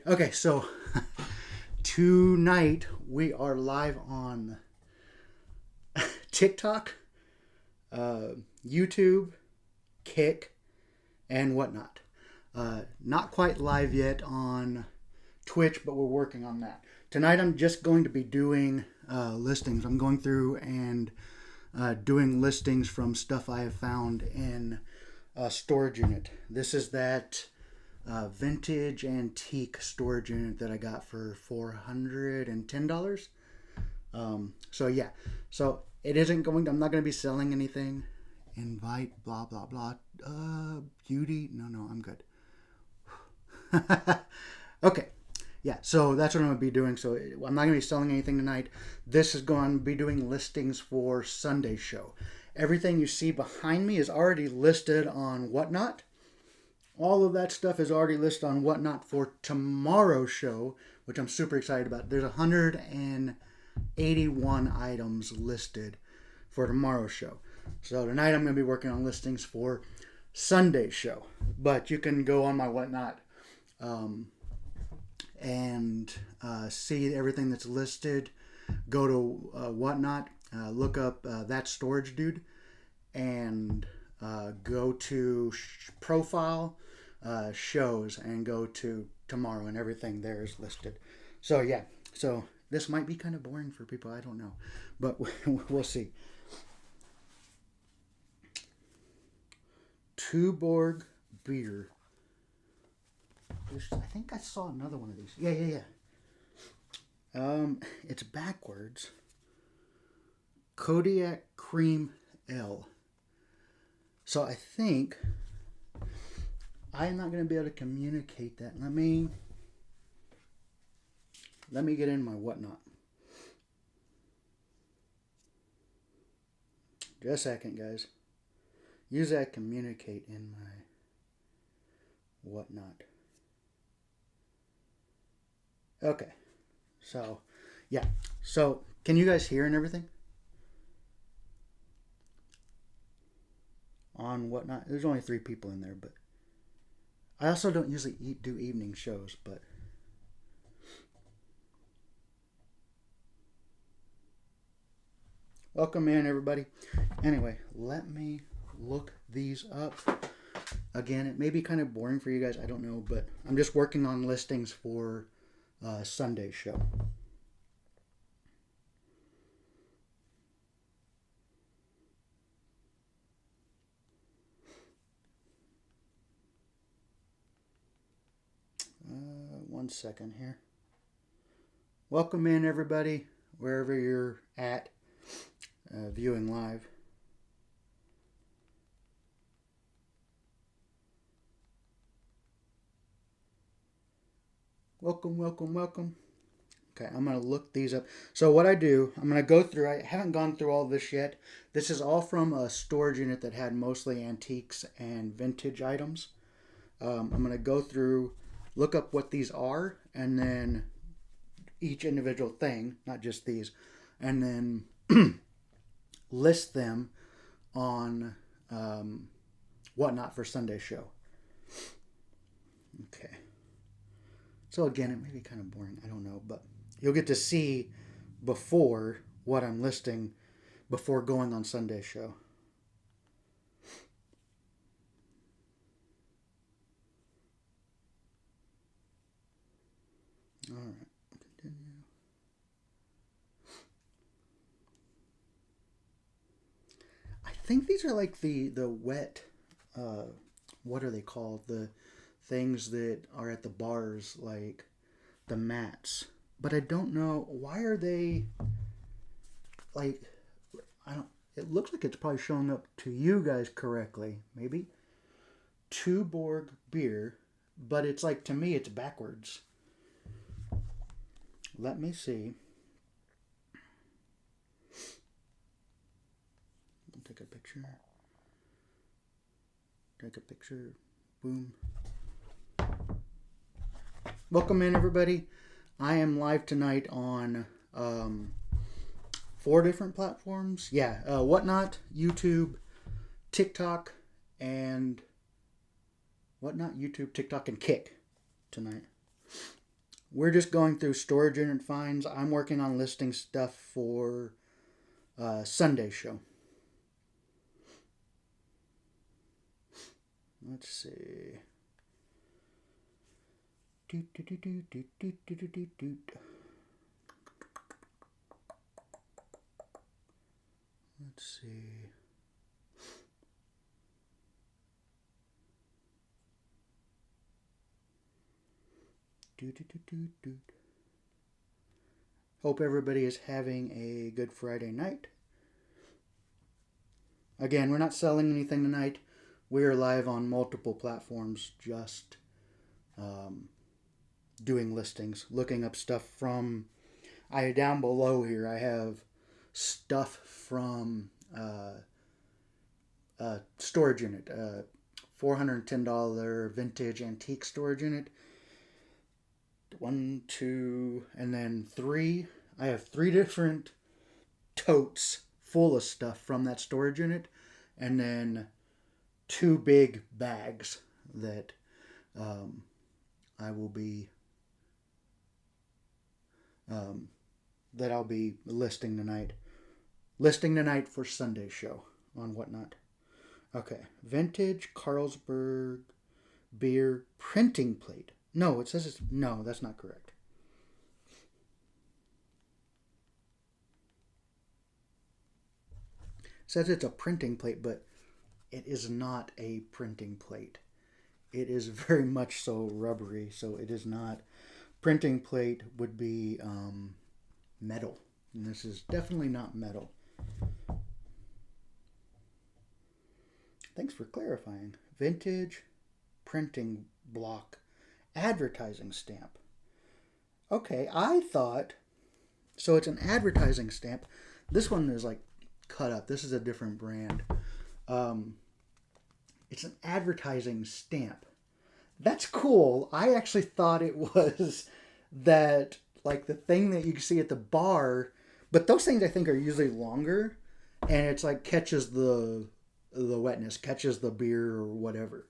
Okay, so tonight we are live on TikTok, YouTube, Kick, and WhatNot. Not quite live yet on Twitch, but we're working on that. Tonight I'm just going to be doing listings. I'm going through and doing listings from stuff I have found in a storage unit. This is that vintage antique storage unit that I got for $410. So yeah, so it isn't going. I'm not going to be selling anything. Invite blah blah blah. Beauty. No, I'm good. Okay. Yeah, so that's what I'm going to be doing. So I'm not going to be selling anything tonight. This is going to be doing listings for Sunday's show. Everything you see behind me is already listed on WhatNot. All of that stuff is already listed on WhatNot for tomorrow's show, which I'm super excited about. There's 181 items listed for tomorrow's show. So tonight I'm going to be working on listings for Sunday's show. But you can go on my WhatNot and see everything that's listed. Go to WhatNot, look up that storage dude, and go to profile, shows, and go to tomorrow, and everything there is listed. So yeah, so this might be kind of boring for people, I don't know, but we'll see. Tuborg beer. I think I saw another one of these. Yeah. It's backwards. Kodiak Cream L. So I think I'm not going to be able to communicate that. Let me get in my WhatNot. Just a second, guys. Use that communicate in my WhatNot. Okay. So, yeah. So, can you guys hear and everything? On WhatNot. There's only 3 people in there, but I also don't usually do evening shows, but welcome in, everybody. Anyway, let me look these up. Again, it may be kind of boring for you guys, I don't know, but I'm just working on listings for Sunday's show. One second here. Welcome in, everybody, wherever you're at, viewing live. Welcome. Okay, I'm going to look these up. So what I do, I'm going to go through, I haven't gone through all this yet. This is all from a storage unit that had mostly antiques and vintage items. I'm going to go through, look up what these are, and then each individual thing, not just these, and then list them on WhatNot for Sunday's show. Okay. So again, it may be kind of boring, I don't know, but you'll get to see before what I'm listing before going on Sunday's show. All right, continue. I think these are like the wet, what are they called? The things that are at the bars, like the mats. But I don't know, why are they like, I don't, it looks like it's probably showing up to you guys correctly, maybe. Tuborg beer, but it's like, to me, it's backwards. Let me see. I'll take a picture. Boom. Welcome in, everybody. I am live tonight on 4 different platforms. Yeah, WhatNot, YouTube, TikTok, and WhatNot, YouTube, TikTok, and Kick tonight. we're just going through storage unit finds. I'm working on listing stuff for Sunday show. Let's see. Doot, doot, doot, doot, doot, doot, doot, doot, doot. Let's see. Doot, doot, doot, doot, doot. Hope everybody is having a good Friday night. Again, we're not selling anything tonight. We're live on multiple platforms, just doing listings, looking up stuff from. Down below here, I have stuff from storage unit, $410 vintage antique storage unit. 1, 2, and then 3. I have 3 different totes full of stuff from that storage unit, and then 2 big bags that I will be that I'll be listing tonight. Listing tonight for Sunday show on WhatNot. Okay, vintage Carlsberg beer printing plate. No, it says it's no. That's not correct. It says it's a printing plate, but it is not a printing plate. It is very much so rubbery, so it is not. Printing plate would be metal, and this is definitely not metal. Thanks for clarifying. Vintage printing block advertising stamp. Okay, I thought so. It's an advertising stamp. This one is like cut up. This is a different brand. It's an advertising stamp. That's cool. I actually thought it was that, like, the thing that you can see at the bar, but those things I think are usually longer, and it's like catches the wetness, catches the beer or whatever.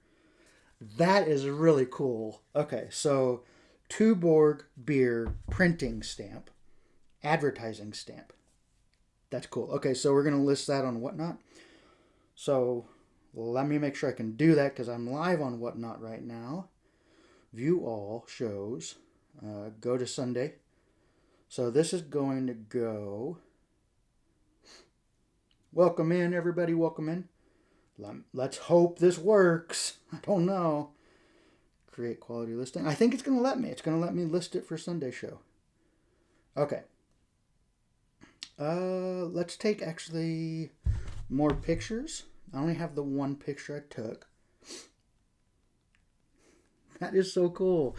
That is really cool. Okay, so Tuborg beer printing stamp, advertising stamp. That's cool. Okay, so we're going to list that on WhatNot. So let me make sure I can do that because I'm live on WhatNot right now. View all shows. Go to Sunday. So this is going to go. Welcome in, everybody. Welcome in. Let's hope this works. I don't know. Create quality listing. I think it's going to let me. It's going to let me list it for Sunday show. Okay. Let's take actually more pictures. I only have the one picture I took. That is so cool.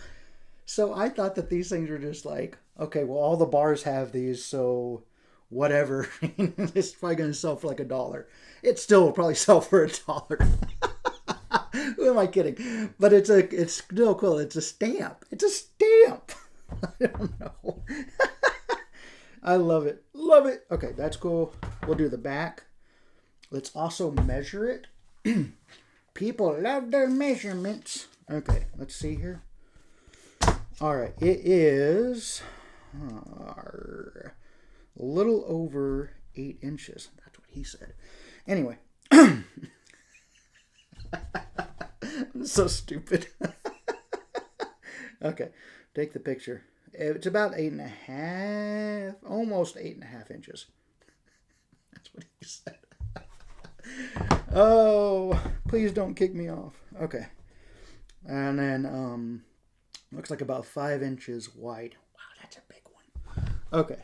So I thought that these things were just like, okay, well, all the bars have these, so whatever. It's probably going to sell for like $1. It still will probably sell for $1. Who am I kidding? But it's still cool. It's a stamp. It's a stamp. I don't know. I love it. Love it. Okay, that's cool. We'll do the back. Let's also measure it. People love their measurements. Okay, let's see here. All right, it is a little over 8 inches. That's what he said. Anyway. So stupid. Okay, take the picture. It's about 8.5, almost 8.5 inches. That's what he said. Oh, please don't kick me off. Okay. And then looks like about 5 inches wide. Wow, that's a big one. Okay.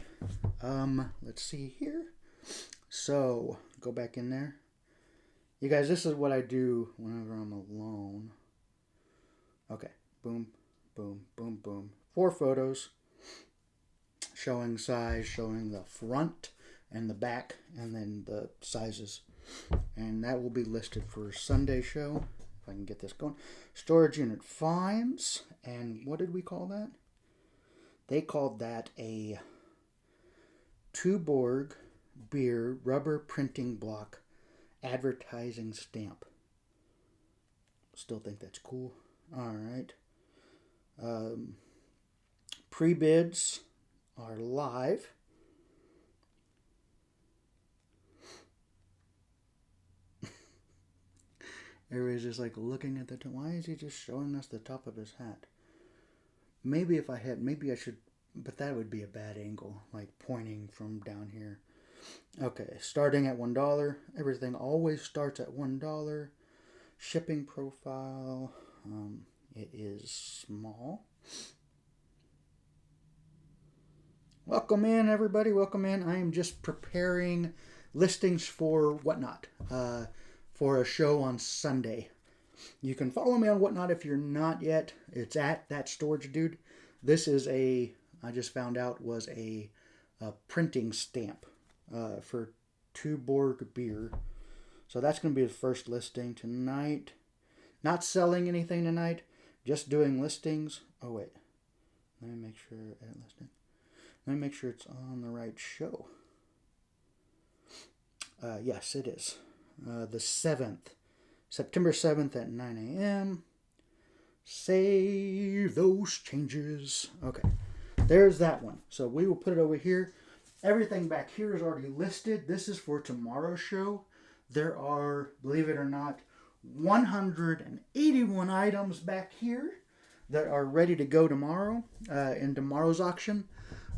Let's see here. So, go back in there. You guys, this is what I do whenever I'm alone. Okay. Boom, boom, boom, boom. 4 photos. Showing size, showing the front and the back, and then the sizes. And that will be listed for Sunday show. If I can get this going. Storage unit finds. And what did we call that? They called that a Tuborg beer rubber printing block advertising stamp. Still think that's cool. All right. Pre-bids are live. Everybody's just like looking at the top. Why is he just showing us the top of his hat? Maybe if I had, maybe I should, but that would be a bad angle, like pointing from down here. Okay, starting at $1. Everything always starts at $1. Shipping profile, it is small. Welcome in, everybody. Welcome in. I am just preparing listings for WhatNot for a show on Sunday. You can follow me on WhatNot if you're not yet. It's at That Storage Dude. This is I just found out, was a printing stamp for Tuborg beer. So that's going to be the first listing tonight. Not selling anything tonight, just doing listings. Oh, wait. Let me make sure, edit listing. Let me make sure it's on the right show. Yes, it is. The 7th. September 7th at 9 a.m. Save those changes. Okay, there's that one. So we will put it over here. Everything back here is already listed. This is for tomorrow's show. There are, believe it or not, 181 items back here that are ready to go tomorrow in tomorrow's auction.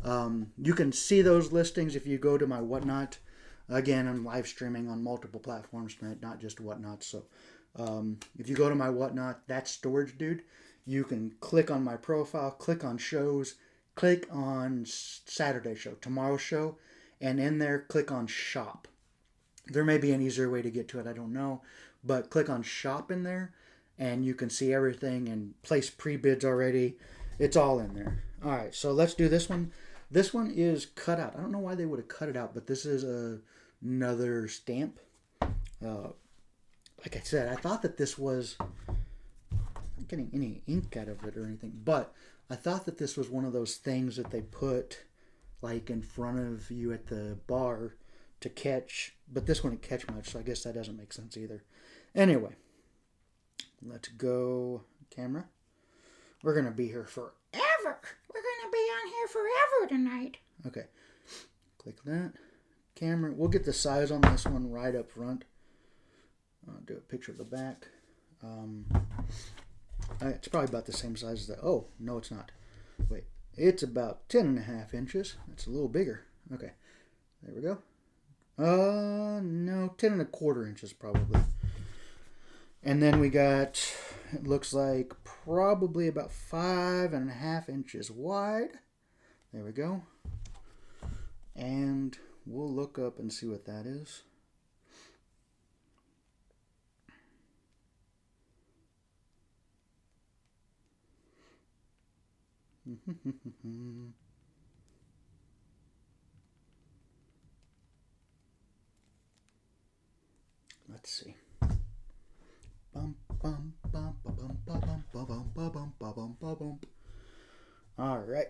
You can see those listings if you go to my WhatNot. Again, I'm live streaming on multiple platforms tonight, not just WhatNot. So if you go to my WhatNot, That's Storage Dude, you can click on my profile, click on shows, click on Saturday show, tomorrow's show, and in there, click on shop. There may be an easier way to get to it, I don't know. But click on shop in there, and you can see everything and place pre-bids already. It's all in there. All right, so let's do this one. This one is cut out. I don't know why they would have cut it out, but this is another stamp. Like I said, I thought that this was, not getting any ink out of it or anything, but I thought that this was one of those things that they put like in front of you at the bar to catch, but this wouldn't catch much, so I guess that doesn't make sense either. Anyway, let's go camera. We're going to be here forever. We're going to be on here forever tonight. Okay, click that. Camera, we'll get the size on this one right up front. I'll do a picture of the back. It's probably about the same size as that. Oh, no, it's not. Wait, it's about 10.5 inches. It's a little bigger. Okay, there we go. No, 10.25 inches probably. And then we got, it looks like probably about 5.5 inches wide. There we go. And we'll look up and see what that is. Let's see. All right.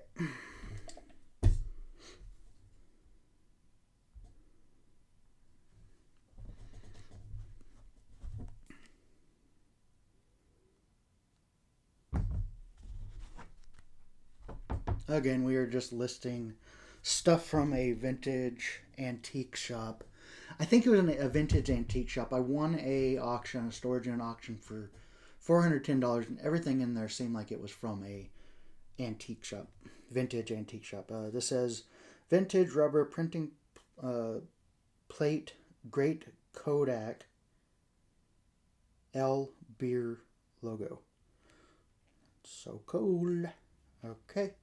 Again, we are just listing stuff from a vintage antique shop. I think it was a vintage antique shop. I won a storage unit auction for $410, and everything in there seemed like it was from a antique shop, vintage antique shop. This says vintage rubber printing plate, great Kodak L beer logo. So cool. Okay.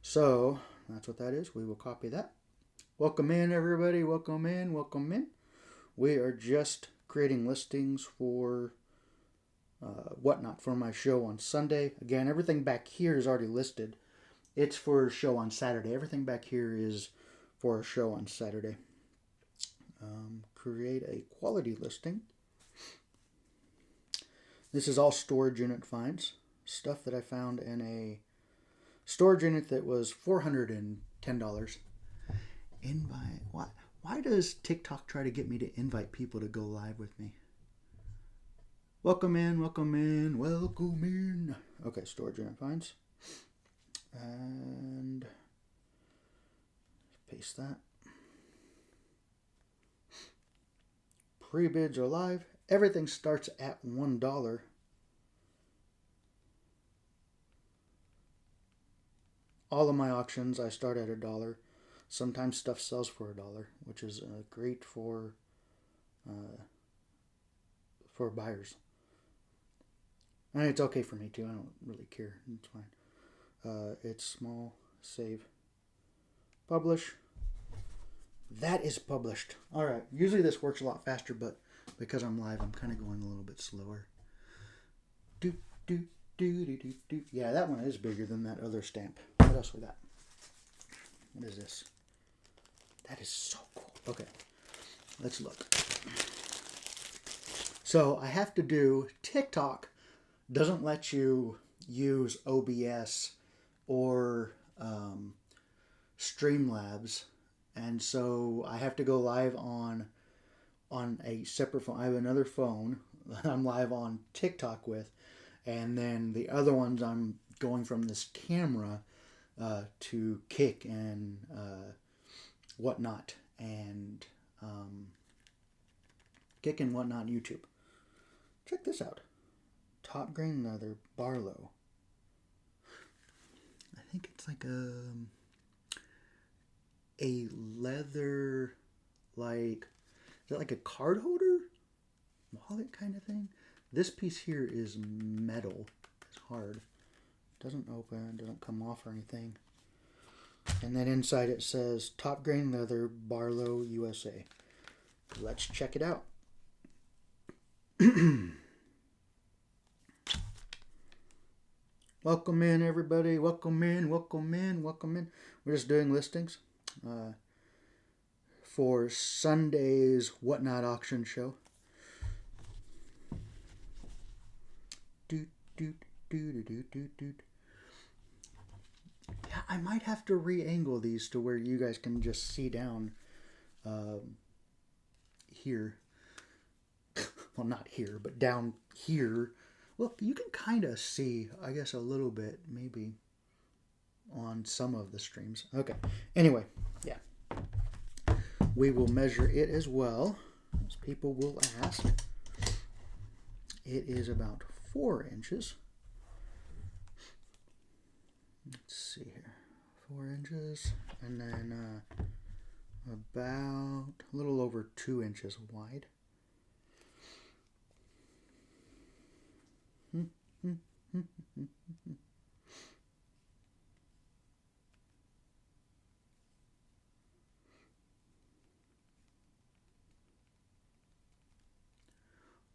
So that's what that is. We will copy that. Welcome in, everybody. Welcome in. Welcome in. We are just creating listings for WhatNot for my show on Sunday. Again, everything back here is already listed. It's for a show on Saturday. Everything back here is for a show on Saturday. Create a quality listing. This is all storage unit finds. Stuff that I found in a storage unit that was $410. Invite. Why does TikTok try to get me to invite people to go live with me? Welcome in, welcome in, welcome in. Okay, storage unit finds. And Paste that. Pre-bids are live. Everything starts at $1. All of my auctions, I start at $1. Sometimes stuff sells for $1, which is great for buyers. And it's okay for me too. I don't really care. It's fine. It's small. Save. Publish. That is published. All right. Usually this works a lot faster, but because I'm live, I'm kind of going a little bit slower. Do do do do do do. Yeah, that one is bigger than that other stamp. What else we got? What is this? That is so cool. Okay, let's look. So I have to do TikTok. Doesn't let you use OBS or Streamlabs, and so I have to go live on a separate phone. I have another phone that I'm live on TikTok with, and then the other ones I'm going from this camera to Kick and WhatNot and Kick and WhatNot YouTube. Check this out. Top grain leather Barlow. I think it's like a leather, like, is it like a card holder? Wallet kind of thing? This piece here is metal. It's hard. Doesn't open, doesn't come off or anything. And then inside it says top grain leather Barlow USA. Let's check it out. Welcome in, everybody. Welcome in, welcome in, welcome in. We're just doing listings for Sunday's WhatNot auction show. Yeah, I might have to re-angle these to where you guys can just see down here. Well, not here, but down here. Look, you can kind of see, I guess, a little bit, maybe, on some of the streams. Okay. Anyway, yeah. We will measure it as well, as people will ask. It is about 4 inches. Let's see here. 4 inches. And then about a little over 2 inches wide.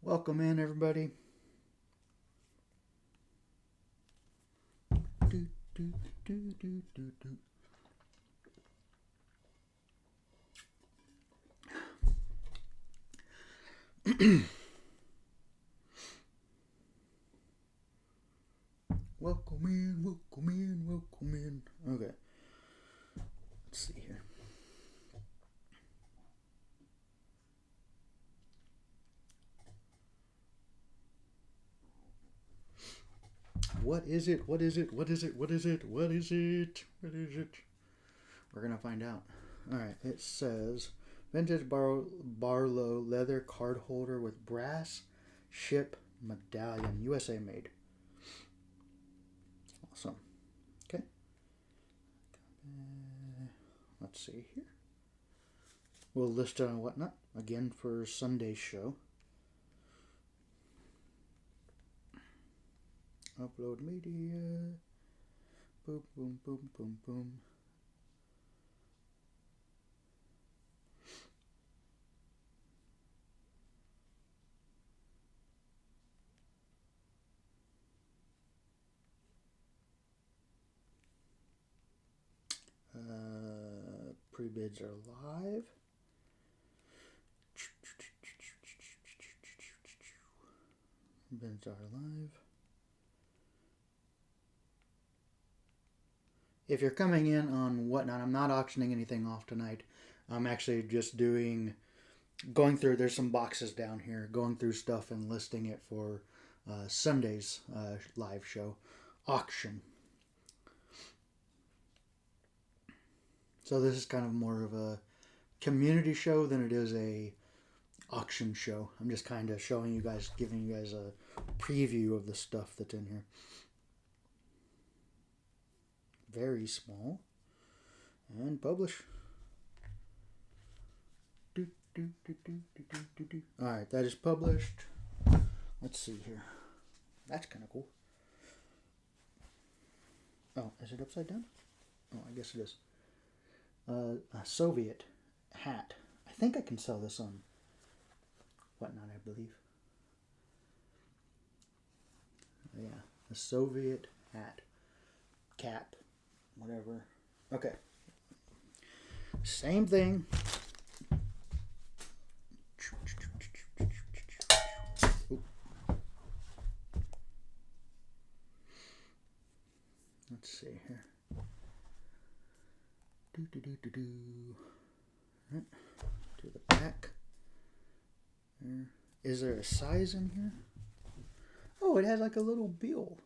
Welcome in, everybody. Do, do, do, do, do, do. Welcome in, welcome in, welcome in. Okay. Let's see here. What is it? What is it? What is it? What is it? What is it? What is it? We're going to find out. All right. It says vintage Barlow leather card holder with brass ship medallion, USA made. Awesome. Okay. Let's see here. We'll list it on WhatNot again for Sunday's show. Upload media. Boom, boom, boom, boom, boom. Pre-bids are live. Bids are live. If you're coming in on WhatNot, I'm not auctioning anything off tonight. I'm actually just going through, there's some boxes down here, going through stuff and listing it for Sunday's live show auction. So this is kind of more of a community show than it is a auction show. I'm just kind of showing you guys, giving you guys a preview of the stuff that's in here. Very small. And publish. Alright, that is published. Let's see here. That's kind of cool. Oh, is it upside down? Oh, I guess it is. A Soviet hat. I think I can sell this on WhatNot, I believe. Yeah, a Soviet hat. Cap. Whatever. Okay. Same thing. Let's see here. Right. To the back. There. Is there a size in here? Oh, it has like a little bill.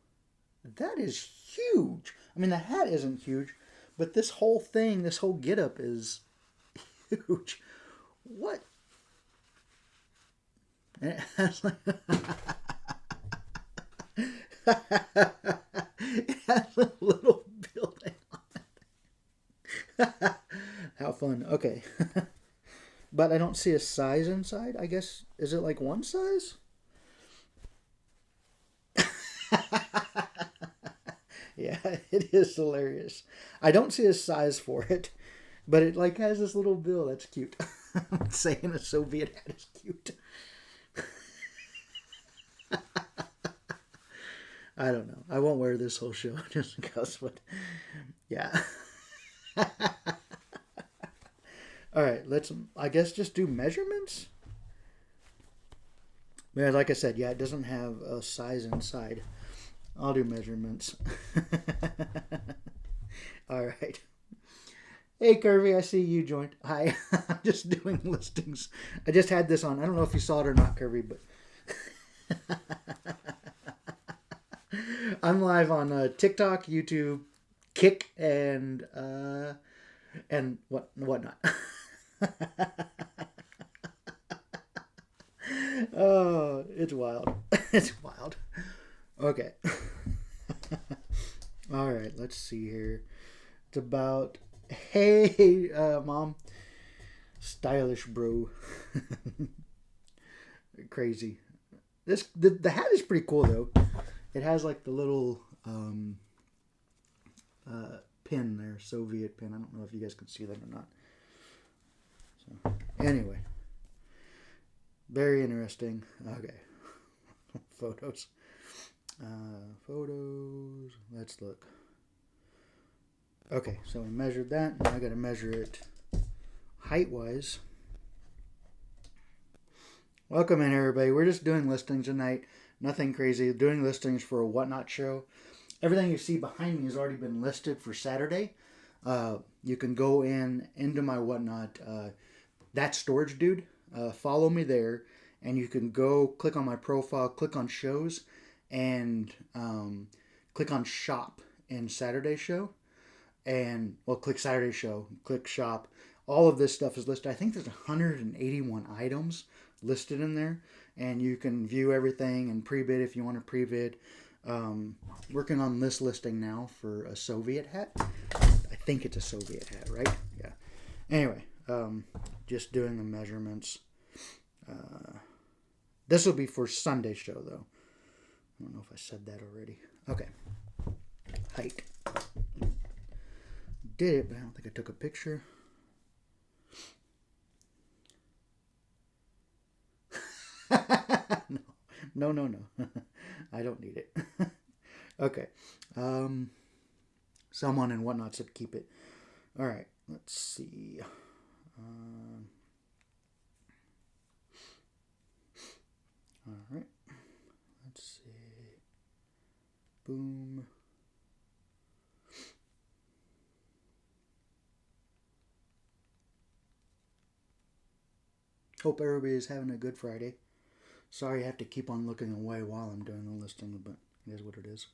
That is huge. I mean, the hat isn't huge, but this whole thing, this whole getup is huge. What? And it has like it has a little building on it. How fun. Okay. But I don't see a size inside. I guess, is it like one size? Yeah, it is hilarious. I don't see a size for it, but it like has this little bill. That's cute. I'm saying a Soviet hat is cute. I don't know. I won't wear this whole show just because, but yeah. All right, let's, I guess, just do measurements. Yeah, like I said, yeah, it doesn't have a size inside. I'll do measurements. All right. Hey, Kirby, I see you joined. Hi. I'm just doing listings. I just had this on. I don't know if you saw it or not, Kirby, but I'm live on TikTok, YouTube, Kick, and whatnot. Oh, it's wild. It's wild. Okay. All right, let's see here. It's about, hey, Mom. Stylish bro. Crazy. The hat is pretty cool, though. It has like the little pin there, Soviet pin. I don't know if you guys can see that or not. So, anyway. Very interesting. Okay. Photos. Photos. Let's look. Okay, so we measured that. Now I got to measure it height-wise. Welcome in, everybody. We're just doing listings tonight. Nothing crazy. Doing listings for a WhatNot show. Everything you see behind me has already been listed for Saturday. You can go into my WhatNot. That storage dude. Follow me there, and you can go click on my profile, click on shows, and click on shop in Saturday show, and well, click Saturday show, click shop. All of this stuff is listed. I think there's 181 items listed in there, and you can view everything and pre-bid if you want to pre-bid. Working on this listing now for a Soviet hat. I think it's a Soviet hat, right? Yeah. Anyway, just doing the measurements. This will be for Sunday show, though. I don't know if I said that already. Okay. Height. Did it, but I don't think I took a picture. No. I don't need it. Okay. Someone in WhatNot said keep it. All right. Let's see. All right. Let's see. Boom. Hope everybody's having a good Friday. Sorry I have to keep on looking away while I'm doing the listing, but it is what it is.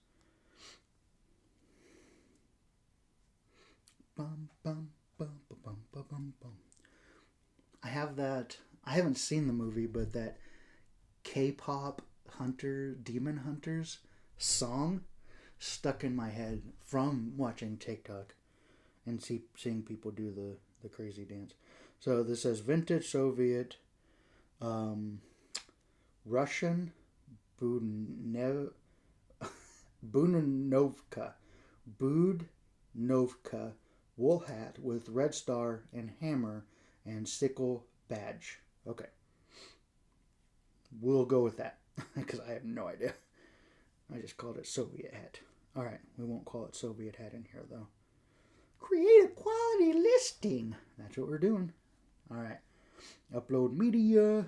Bum, bum, bum, have that. I haven't seen the movie, but that K-pop Demon Hunters song stuck in my head from watching TikTok and seeing people do the crazy dance. So this says vintage Soviet, Russian Bunovka wool hat with red star and hammer and sickle badge. Okay. We'll go with that because I have no idea. I just called it Soviet hat. All right, we won't call it Soviet hat in here though. Create a quality listing. That's what we're doing. All right. Upload media.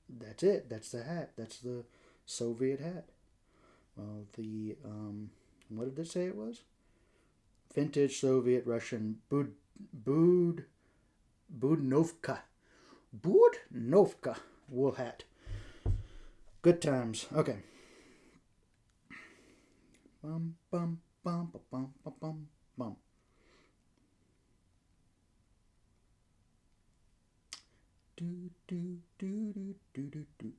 That's it. That's the hat. That's the Soviet hat. Well, what did it say it was? Vintage Soviet Russian Budnovka wool hat. Good times. Okay. Bum bum bum bum bum bum bum. Do do do do do do do.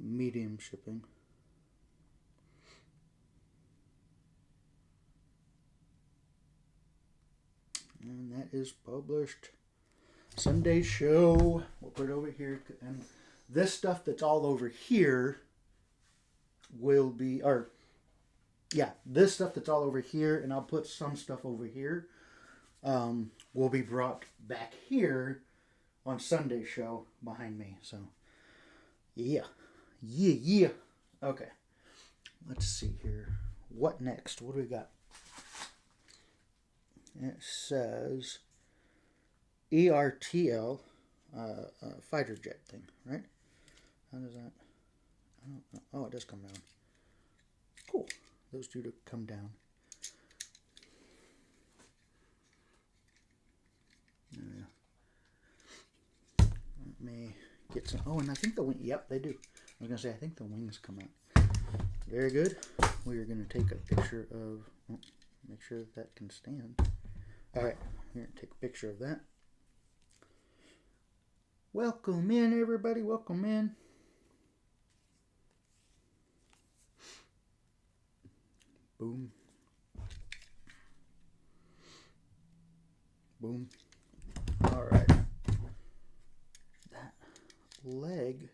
Medium shipping. And that is published. Sunday show. We'll put it over here. And this stuff that's all over here will be, this stuff that's all over here, and I'll put some stuff over here, will be brought back here on Sunday show behind me. So, yeah. Okay. Let's see here. What next? What do we got? It says ERTL fighter jet thing, right? How does that? I don't know. Oh, it does come down. Cool. Those two to come down. Yeah. Let me get some. Oh, and I think the wing. Yep, they do. I was gonna say I think the wings come out. Very good. We are gonna take a picture of. Oh, make sure that can stand. All right, here, take a picture of that. Welcome in, everybody. Welcome in. Boom. Boom. All right. That leg,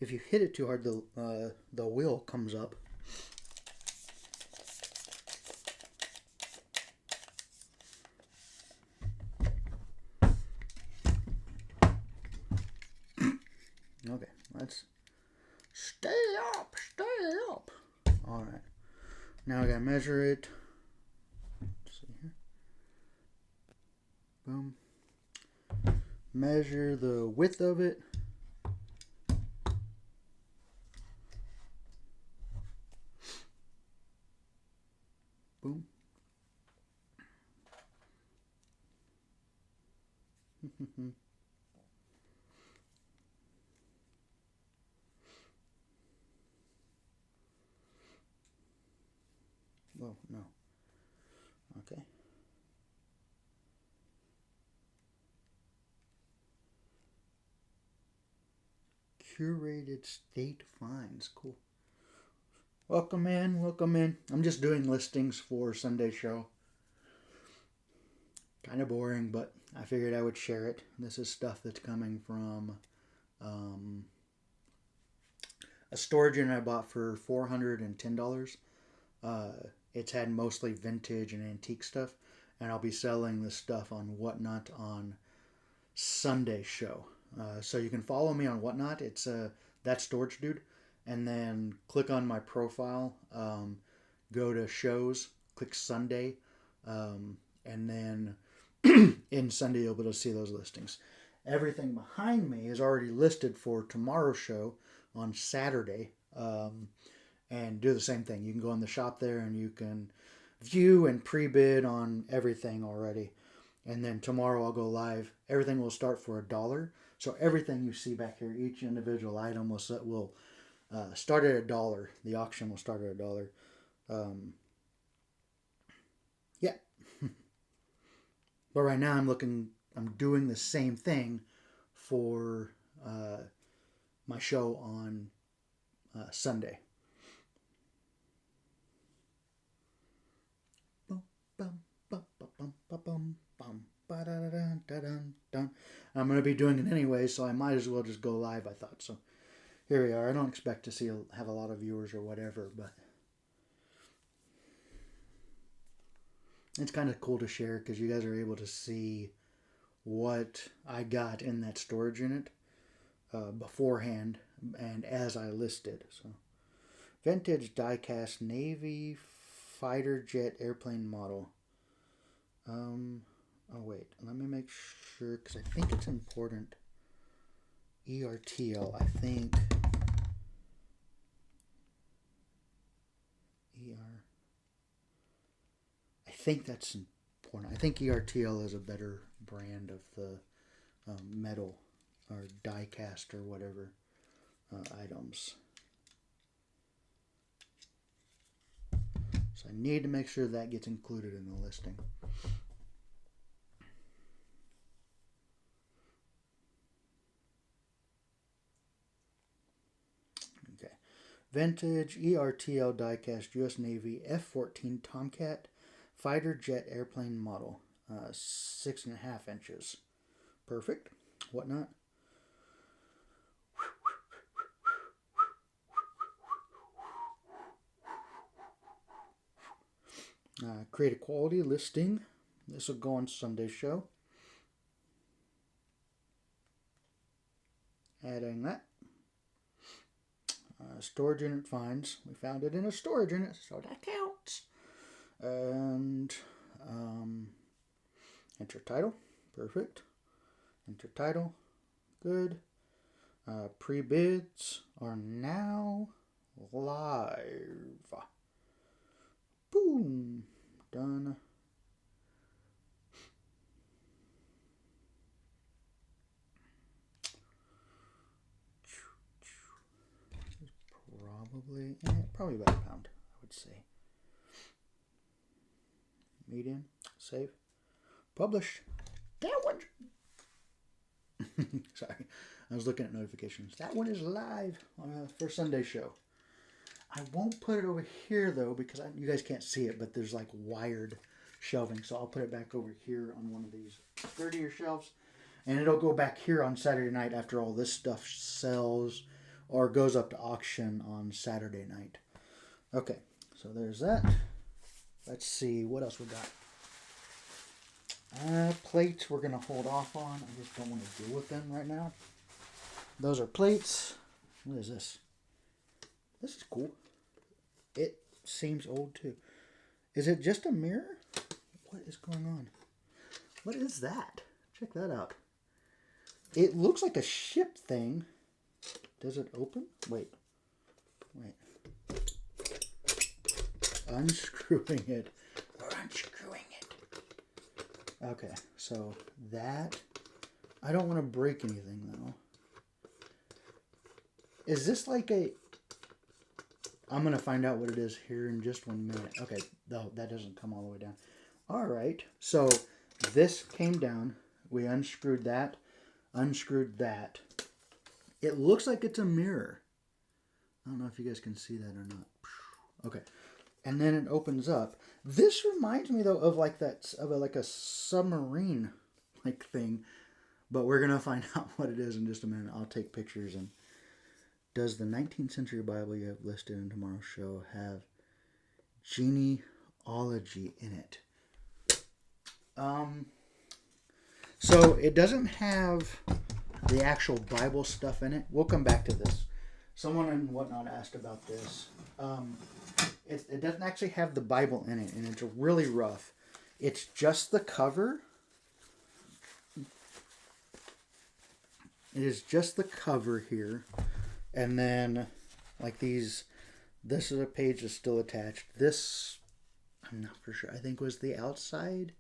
if you hit it too hard, the wheel comes up. Okay, let's stay up. All right, now I gotta measure it. Let's see here. Boom. Measure the width of it. Boom. Well, no. Okay. Curated state finds. Cool. Welcome in. Welcome in. I'm just doing listings for Sunday show. Kind of boring, but I figured I would share it. This is stuff that's coming from a storage unit I bought for $410. It's had mostly vintage and antique stuff, and I'll be selling this stuff on WhatNot on Sunday show. So you can follow me on WhatNot. It's that storage dude, and then click on my profile. Go to shows, click Sunday, and then in Sunday you'll be able to see those listings. Everything behind me is already listed for tomorrow's show on Saturday. And do the same thing. You can go in the shop there and you can view and pre-bid on everything already. And then tomorrow I'll go live. Everything will start for $1. So everything you see back here, each individual item will start at $1. The auction will start at $1. Yeah. But right now I'm looking I'm doing the same thing for my show on Sunday. I'm going to be doing it anyway, so I might as well just go live, I thought. So here we are. I don't expect to have a lot of viewers or whatever, but it's kind of cool to share because you guys are able to see what I got in that storage unit beforehand and as I listed. So, vintage die-cast Navy fighter jet airplane model. Oh wait, let me make sure because I think it's important. ERTL, I think. I think that's important. I think ERTL is a better brand of the metal or die cast or whatever items. So I need to make sure that gets included in the listing. Okay. Vintage ERTL diecast U.S. Navy F-14 Tomcat fighter jet airplane model. 6.5 inches. Perfect. WhatNot. Create a quality listing. This will go on Sunday's show. Adding that. Storage unit finds. We found it in a storage unit, so that counts. And enter title. Perfect. Enter title. Good. Pre-bids are now live. Boom. Done. Probably about a pound, I would say. Medium. Save. Publish. That one. Sorry, I was looking at notifications. That one is live for Sunday show. I won't put it over here though because you guys can't see it, but there's like wired shelving, so I'll put it back over here on one of these sturdier shelves, and it'll go back here on Saturday night after all this stuff sells or goes up to auction on Saturday night. Okay, so there's that. Let's see what else we got. Plates we're going to hold off on. I just don't want to deal with them right now. Those are plates. What is this? This is cool. It seems old too. Is it just a mirror? What is going on? What is that? Check that out. It looks like a ship thing. Does it open? Wait. Unscrewing it. We're unscrewing it. Okay, so that. I don't want to break anything though. Is this like a... I'm going to find out what it is here in just 1 minute. Okay, no, that doesn't come all the way down. All right, so this came down. We unscrewed that. It looks like it's a mirror. I don't know if you guys can see that or not. Okay, and then it opens up. This reminds me though of like that, of like a submarine like thing, but we're going to find out what it is in just a minute. I'll take pictures. And does the 19th century Bible you have listed in tomorrow's show have genealogy in it? So it doesn't have the actual Bible stuff in it. We'll come back to this. Someone in WhatNot asked about this. It doesn't actually have the Bible in it, and it's really rough. It's just the cover. It is just the cover here. And then, like these, this is a page that's still attached. This, I'm not for sure. I think was the outside.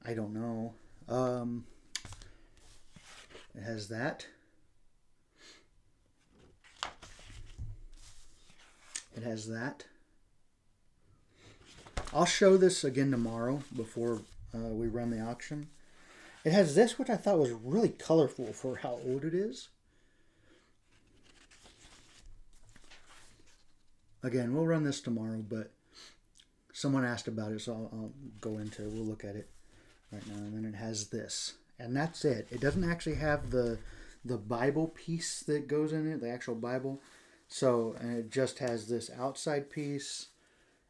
I don't know. It has that. It has that. I'll show this again tomorrow before we run the auction. It has this, which I thought was really colorful for how old it is. Again, we'll run this tomorrow, but someone asked about it, so I'll go into it. We'll look at it right now. And then it has this. And that's it. It doesn't actually have the Bible piece that goes in it, the actual Bible. So, and it just has this outside piece.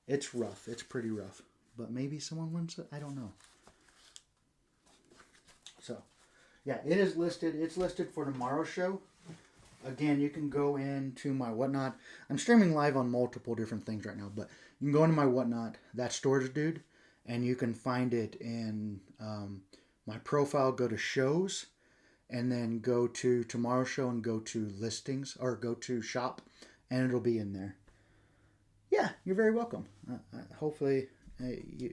It's rough. It's pretty rough. But maybe someone wants it. I don't know. So, yeah, it is listed. It's listed for tomorrow's show. Again, you can go into my WhatNot. I'm streaming live on multiple different things right now, but you can go into my WhatNot, that storage dude, and you can find it in my profile. Go to shows, and then go to tomorrow's show and go to listings, or go to shop, and it'll be in there. Yeah, you're very welcome. Hopefully you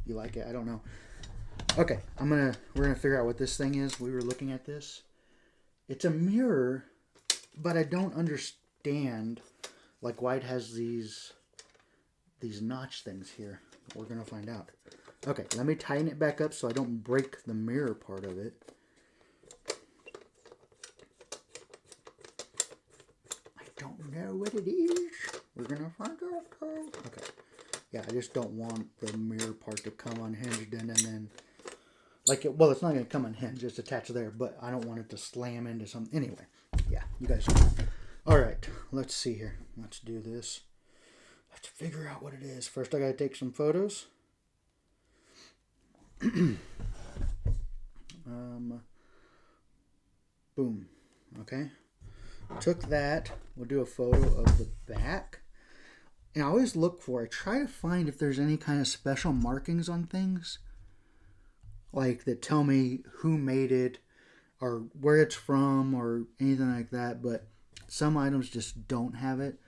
like it. I don't know. Okay, we're gonna figure out what this thing is. We were looking at this. It's a mirror, but I don't understand like why it has these notch things here. We're gonna find out. Okay, let me tighten it back up so I don't break the mirror part of it. I don't know what it is. We're gonna find out. Okay. Yeah, I just don't want the mirror part to come unhinged and then well, it's not going to come unhinged, it's attached there, but I don't want it to slam into something. Anyway, yeah, you guys know. All right, let's see here. Let's do this. Let's figure out what it is. First, I got to take some photos. Boom. Okay. Took that. We'll do a photo of the back. And I always I try to find if there's any kind of special markings on things. Like that tell me who made it or where it's from or anything like that. But some items just don't have it.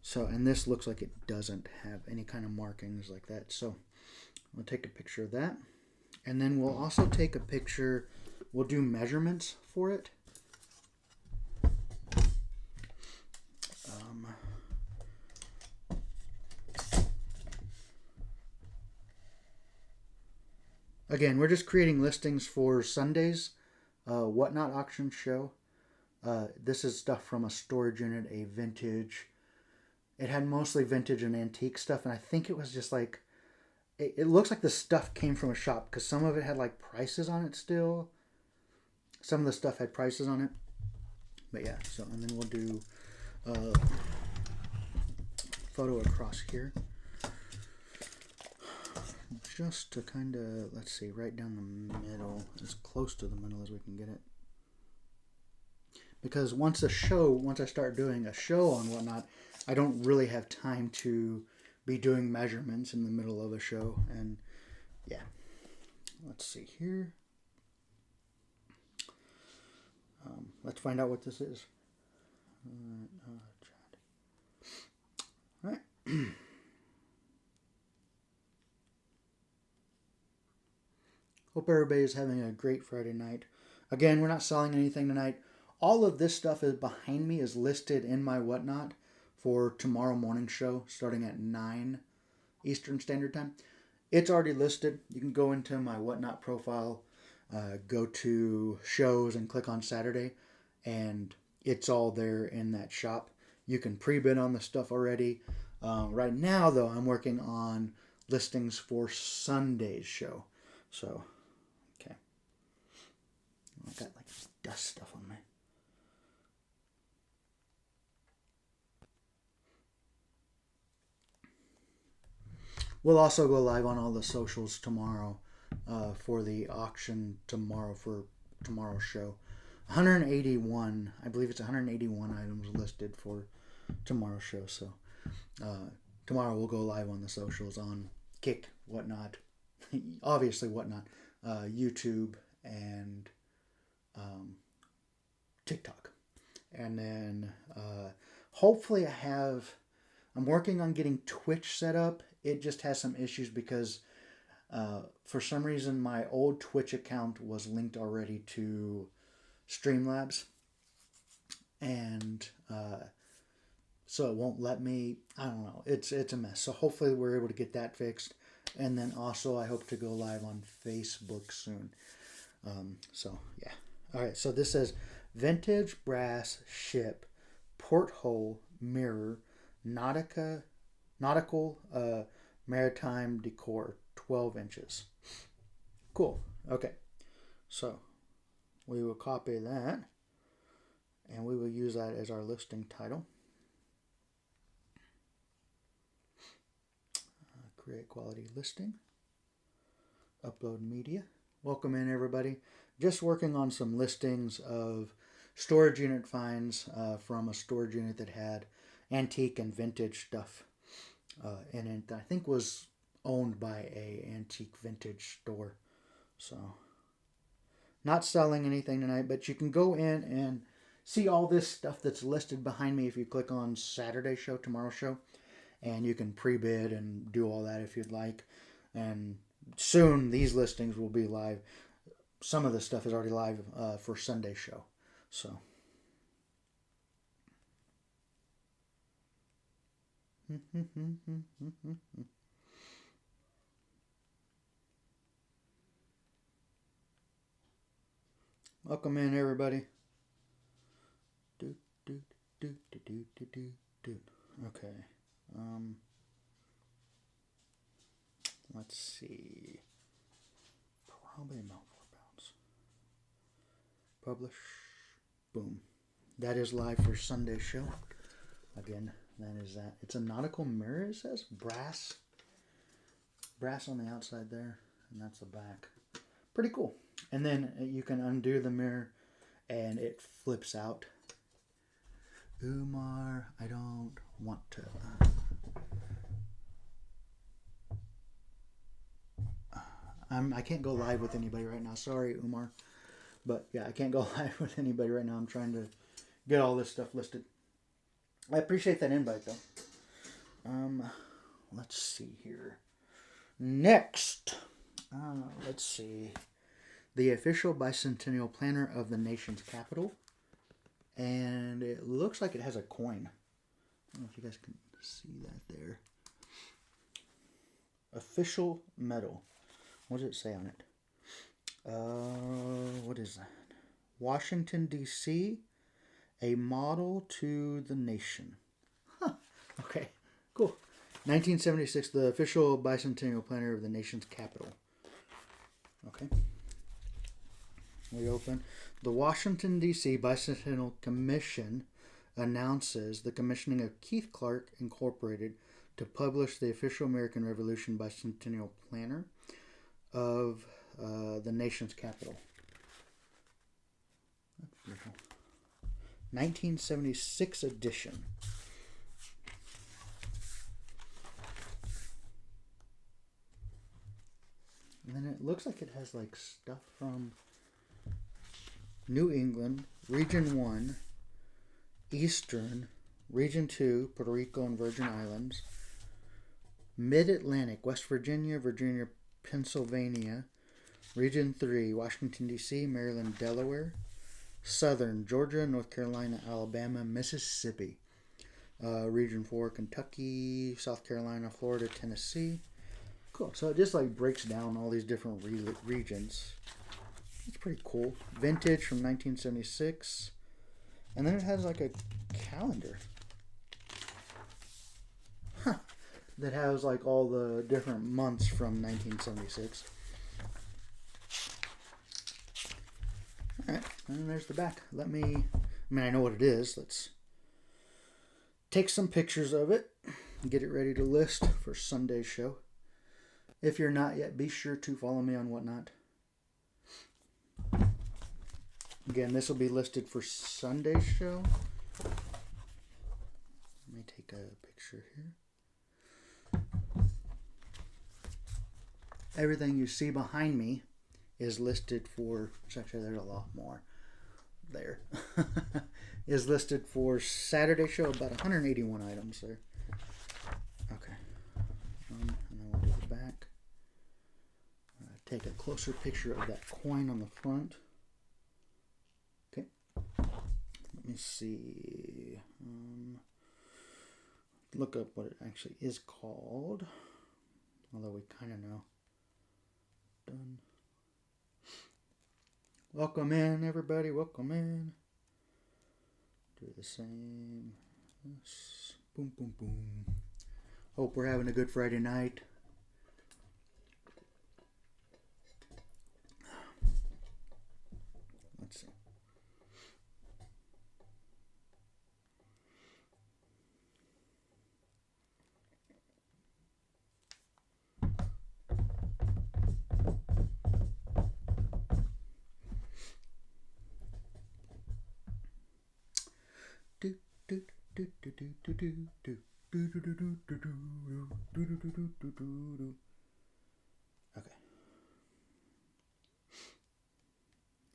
So, and this looks like it doesn't have any kind of markings like that. So we'll take a picture of that. And then we'll also take a picture. We'll do measurements for it. Again, we're just creating listings for Sunday's WhatNot auction show. This is stuff from a storage unit, a vintage. It had mostly vintage and antique stuff, and I think it was just like, it looks like the stuff came from a shop because some of it had like prices on it still. Some of the stuff had prices on it. But yeah, so, and then we'll do a photo across here. Just to kind of, let's see, right down the middle, as close to the middle as we can get it. Because once I start doing a show on WhatNot, I don't really have time to be doing measurements in the middle of a show. And yeah, let's see here. Let's find out what this is. All right. Hope everybody's having a great Friday night. Again, we're not selling anything tonight. All of this stuff is behind me is listed in my WhatNot for tomorrow morning show starting at 9 Eastern Standard Time. It's already listed. You can go into my WhatNot profile, go to shows and click on Saturday, and it's all there in that shop. You can pre-bid on the stuff already. Right now, though, I'm working on listings for Sunday's show. So, okay. I got like dust stuff on me. We'll also go live on all the socials tomorrow for the auction tomorrow for tomorrow's show. 181, I believe it's 181 items listed for tomorrow's show. So tomorrow we'll go live on the socials on Kick, WhatNot, obviously WhatNot, YouTube, and TikTok. And then hopefully I'm working on getting Twitch set up. It just has some issues because for some reason my old Twitch account was linked already to Streamlabs. And so it won't let me, I don't know, it's a mess. So hopefully we're able to get that fixed. And then also I hope to go live on Facebook soon. So yeah. All right. So this says vintage brass ship, porthole mirror, nautical maritime decor, 12 inches. Cool. Okay. So we will copy that and we will use that as our listing title. Create quality listing. Upload media. Welcome in, everybody. Just working on some listings of storage unit finds from a storage unit that had antique and vintage stuff in it. I think was owned by a antique vintage store. So not selling anything tonight, but you can go in and see all this stuff that's listed behind me if you click on Saturday show, tomorrow's show, and you can pre-bid and do all that if you'd like. And soon these listings will be live. Some of the stuff is already live for Sunday show. So welcome in, everybody. Okay. Let's see. Probably about 4 pounds. Publish. Boom. That is live for Sunday show. Again, that is that. It's a nautical mirror, it says. Brass. Brass on the outside there. And that's the back. Pretty cool. And then you can undo the mirror and it flips out. Umar, I don't want to. I can't go live with anybody right now. Sorry, Umar. But yeah, I can't go live with anybody right now. I'm trying to get all this stuff listed. I appreciate that invite, though. Let's see here. Next, let's see. The official bicentennial planner of the nation's capital. And it looks like it has a coin. I don't know if you guys can see that there. Official medal. What does it say on it? What is that? Washington, D.C., a model to the nation. Huh. Okay, cool. 1976, the official bicentennial planner of the nation's capital. Okay. We open. The Washington, D.C. Bicentennial Commission announces the commissioning of Keith Clark Incorporated to publish the official American Revolution Bicentennial Planner of the nation's capital. 1976 edition. And then it looks like it has like stuff from New England, Region 1, Eastern, Region 2, Puerto Rico and Virgin Islands, Mid-Atlantic, West Virginia, Virginia, Pennsylvania, Region 3, Washington, D.C., Maryland, Delaware, Southern, Georgia, North Carolina, Alabama, Mississippi, Region 4, Kentucky, South Carolina, Florida, Tennessee. Cool. So it just like breaks down all these different regions. It's pretty cool. Vintage from 1976. And then it has like a calendar. Huh. That has like all the different months from 1976. Alright, and there's the back. I know what it is. Let's take some pictures of it and get it ready to list for Sunday's show. If you're not yet, be sure to follow me on WhatNot. Again, this will be listed for Sunday's show. Let me take a picture here. Everything you see behind me is listed for, actually there's a lot more there, is listed for Saturday show, about 181 items there. Okay. And then we'll do the back. Take a closer picture of that coin on the front. Okay. Let me see. Look up what it actually is called. Although we kind of know. Done. Welcome in, everybody. Welcome in. Do the same. Yes. Boom, boom, boom. Hope we're having a good Friday night. Let's see. Okay.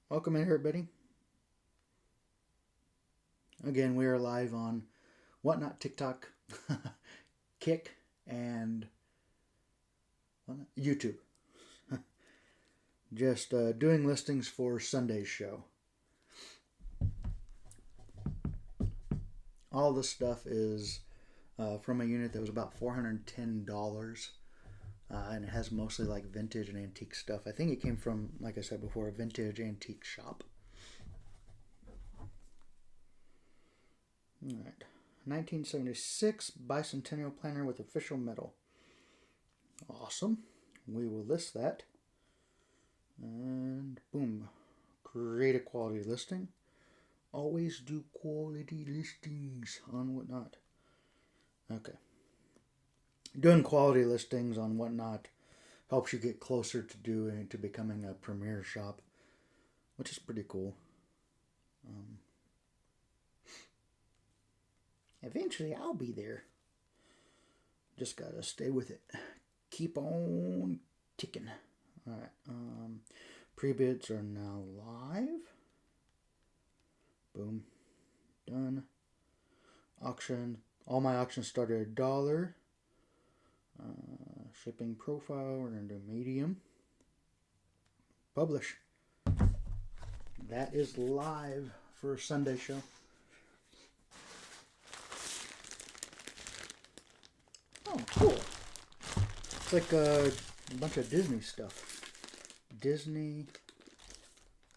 Welcome in, everybody. Again, we are live on WhatNot, TikTok, Kick, and YouTube. Just doing listings for Sunday's show. All this stuff is from a unit that was about $410. And it has mostly like vintage and antique stuff. I think it came from, like I said before, a vintage antique shop. All right. 1976 bicentennial planner with official medal. Awesome. We will list that. And boom. Create a quality listing. Always do quality listings on WhatNot. Okay. Doing quality listings on WhatNot helps you get closer to becoming a premier shop, which is pretty cool. Eventually, I'll be there. Just gotta stay with it. Keep on ticking. All right. Pre-bids are now live. Boom. Done. Auction. All my auctions start at $1. Shipping profile, we're going to do medium. Publish. That is live for a Sunday show. Oh, cool. It's like a bunch of Disney stuff. Disney,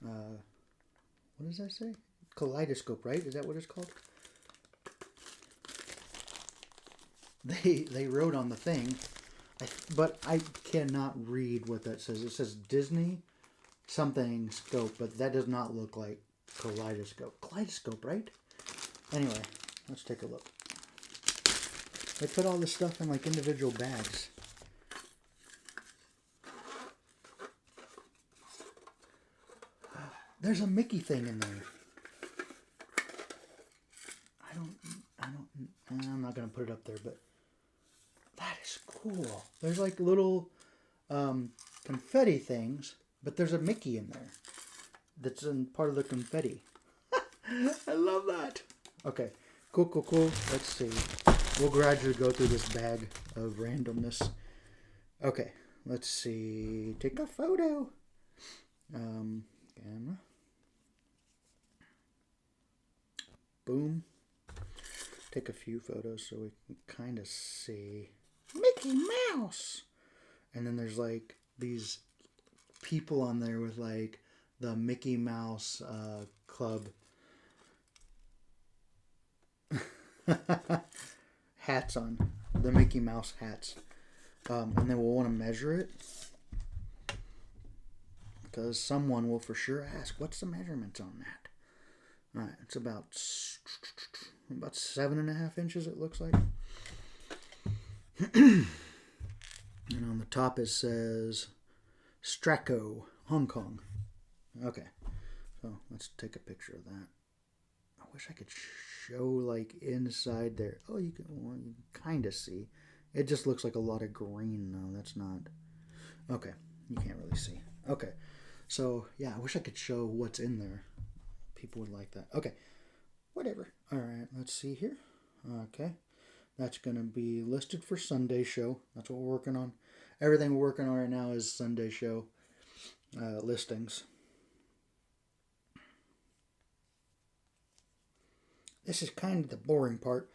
what does that say? Kaleidoscope, right? Is that what it's called? They wrote on the thing, but I cannot read what that says. It says Disney something scope, but that does not look like kaleidoscope. Kaleidoscope, right? Anyway, let's take a look. They put all this stuff in like individual bags. There's a Mickey thing in there. I'm not going to put it up there, but that is cool. There's like little confetti things, but there's a Mickey in there that's in part of the confetti. I love that. Okay, cool. Let's see. We'll gradually go through this bag of randomness. Okay, let's see. Take a photo. Camera. Boom. Take a few photos so we can kind of see Mickey Mouse. And then there's like these people on there with like the Mickey Mouse Club hats on. The Mickey Mouse hats. And then we'll want to measure it, because someone will for sure ask, what's the measurements on that? All right, it's about 7.5 inches, it looks like. And on the top it says Straco, Hong Kong. Okay, so let's take a picture of that. I wish I could show like inside there. Oh, you can kind of see. It just looks like a lot of green though. That's not. Okay, you can't really see. Okay, so yeah, I wish I could show what's in there. People would like that. Okay, whatever. All right, let's see here. Okay, that's going to be listed for Sunday show. That's what we're working on. Everything we're working on right now is Sunday show listings. This is kind of the boring part.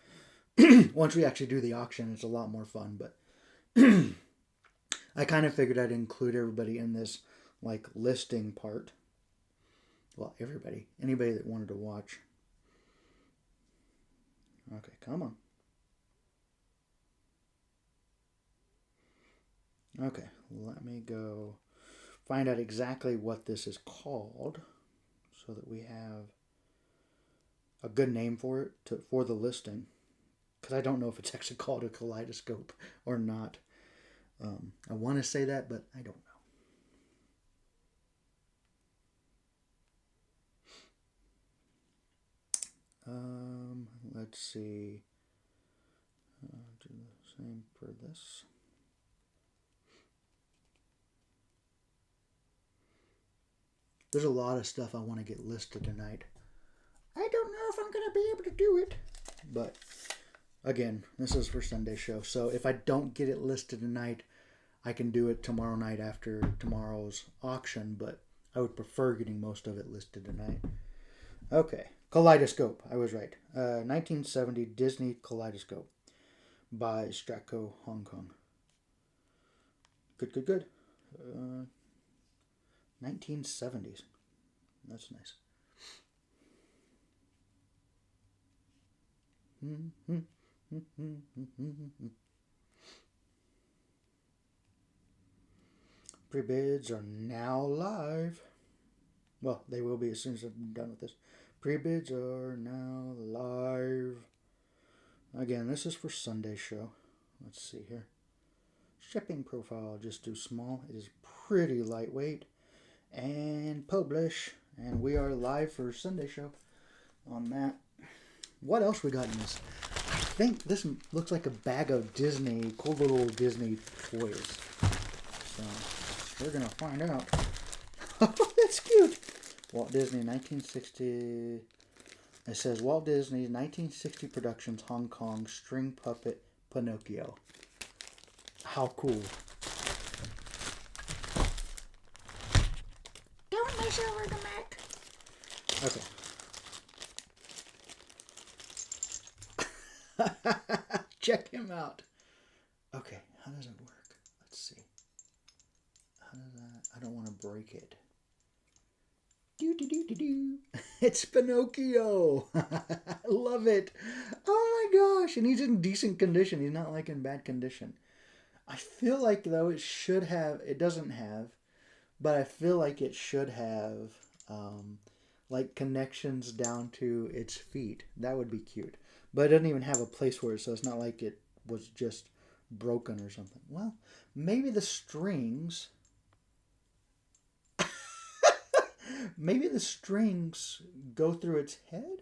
Once we actually do the auction, it's a lot more fun. But I kind of figured I'd include everybody in this like listing part. Well, everybody. Anybody that wanted to watch. Okay, come on. Okay, let me go find out exactly what this is called so that we have a good name for it for the listing. Because I don't know if it's actually called a kaleidoscope or not. I want to say that, but I don't know. Let's see. Do the same for this. There's a lot of stuff I want to get listed tonight. I don't know if I'm going to be able to do it. But, again, this is for Sunday show. So if I don't get it listed tonight, I can do it tomorrow night after tomorrow's auction. But I would prefer getting most of it listed tonight. Okay. Kaleidoscope. I was right. 1970 Disney Kaleidoscope by Stratco, Hong Kong. Good. 1970s. That's nice. Pre-bids are now live. Well, they will be as soon as I'm done with this. Pre-bids are now live. Again, this is for Sunday show. Let's see here. Shipping profile, just do small. It is pretty lightweight. And publish. And we are live for Sunday show on that. What else we got in this? I think this looks like a bag of Disney, cool little Disney toys. So, we're going to find out. Oh, that's cute. Walt Disney 1960. It says Walt Disney 1960 Productions, Hong Kong, String Puppet Pinocchio. How cool. Don't mess over the Mac. Okay. Check him out. Okay, how does it work? Let's see. How does that? I don't want to break it. Do. It's Pinocchio. I love it. Oh my gosh. And he's in decent condition. He's not like in bad condition. I feel like though it doesn't have, but I feel like it should have like connections down to its feet. That would be cute. But it doesn't even have a place for it, so it's not like it was just broken or something. Well, maybe the strings... Maybe the strings go through its head?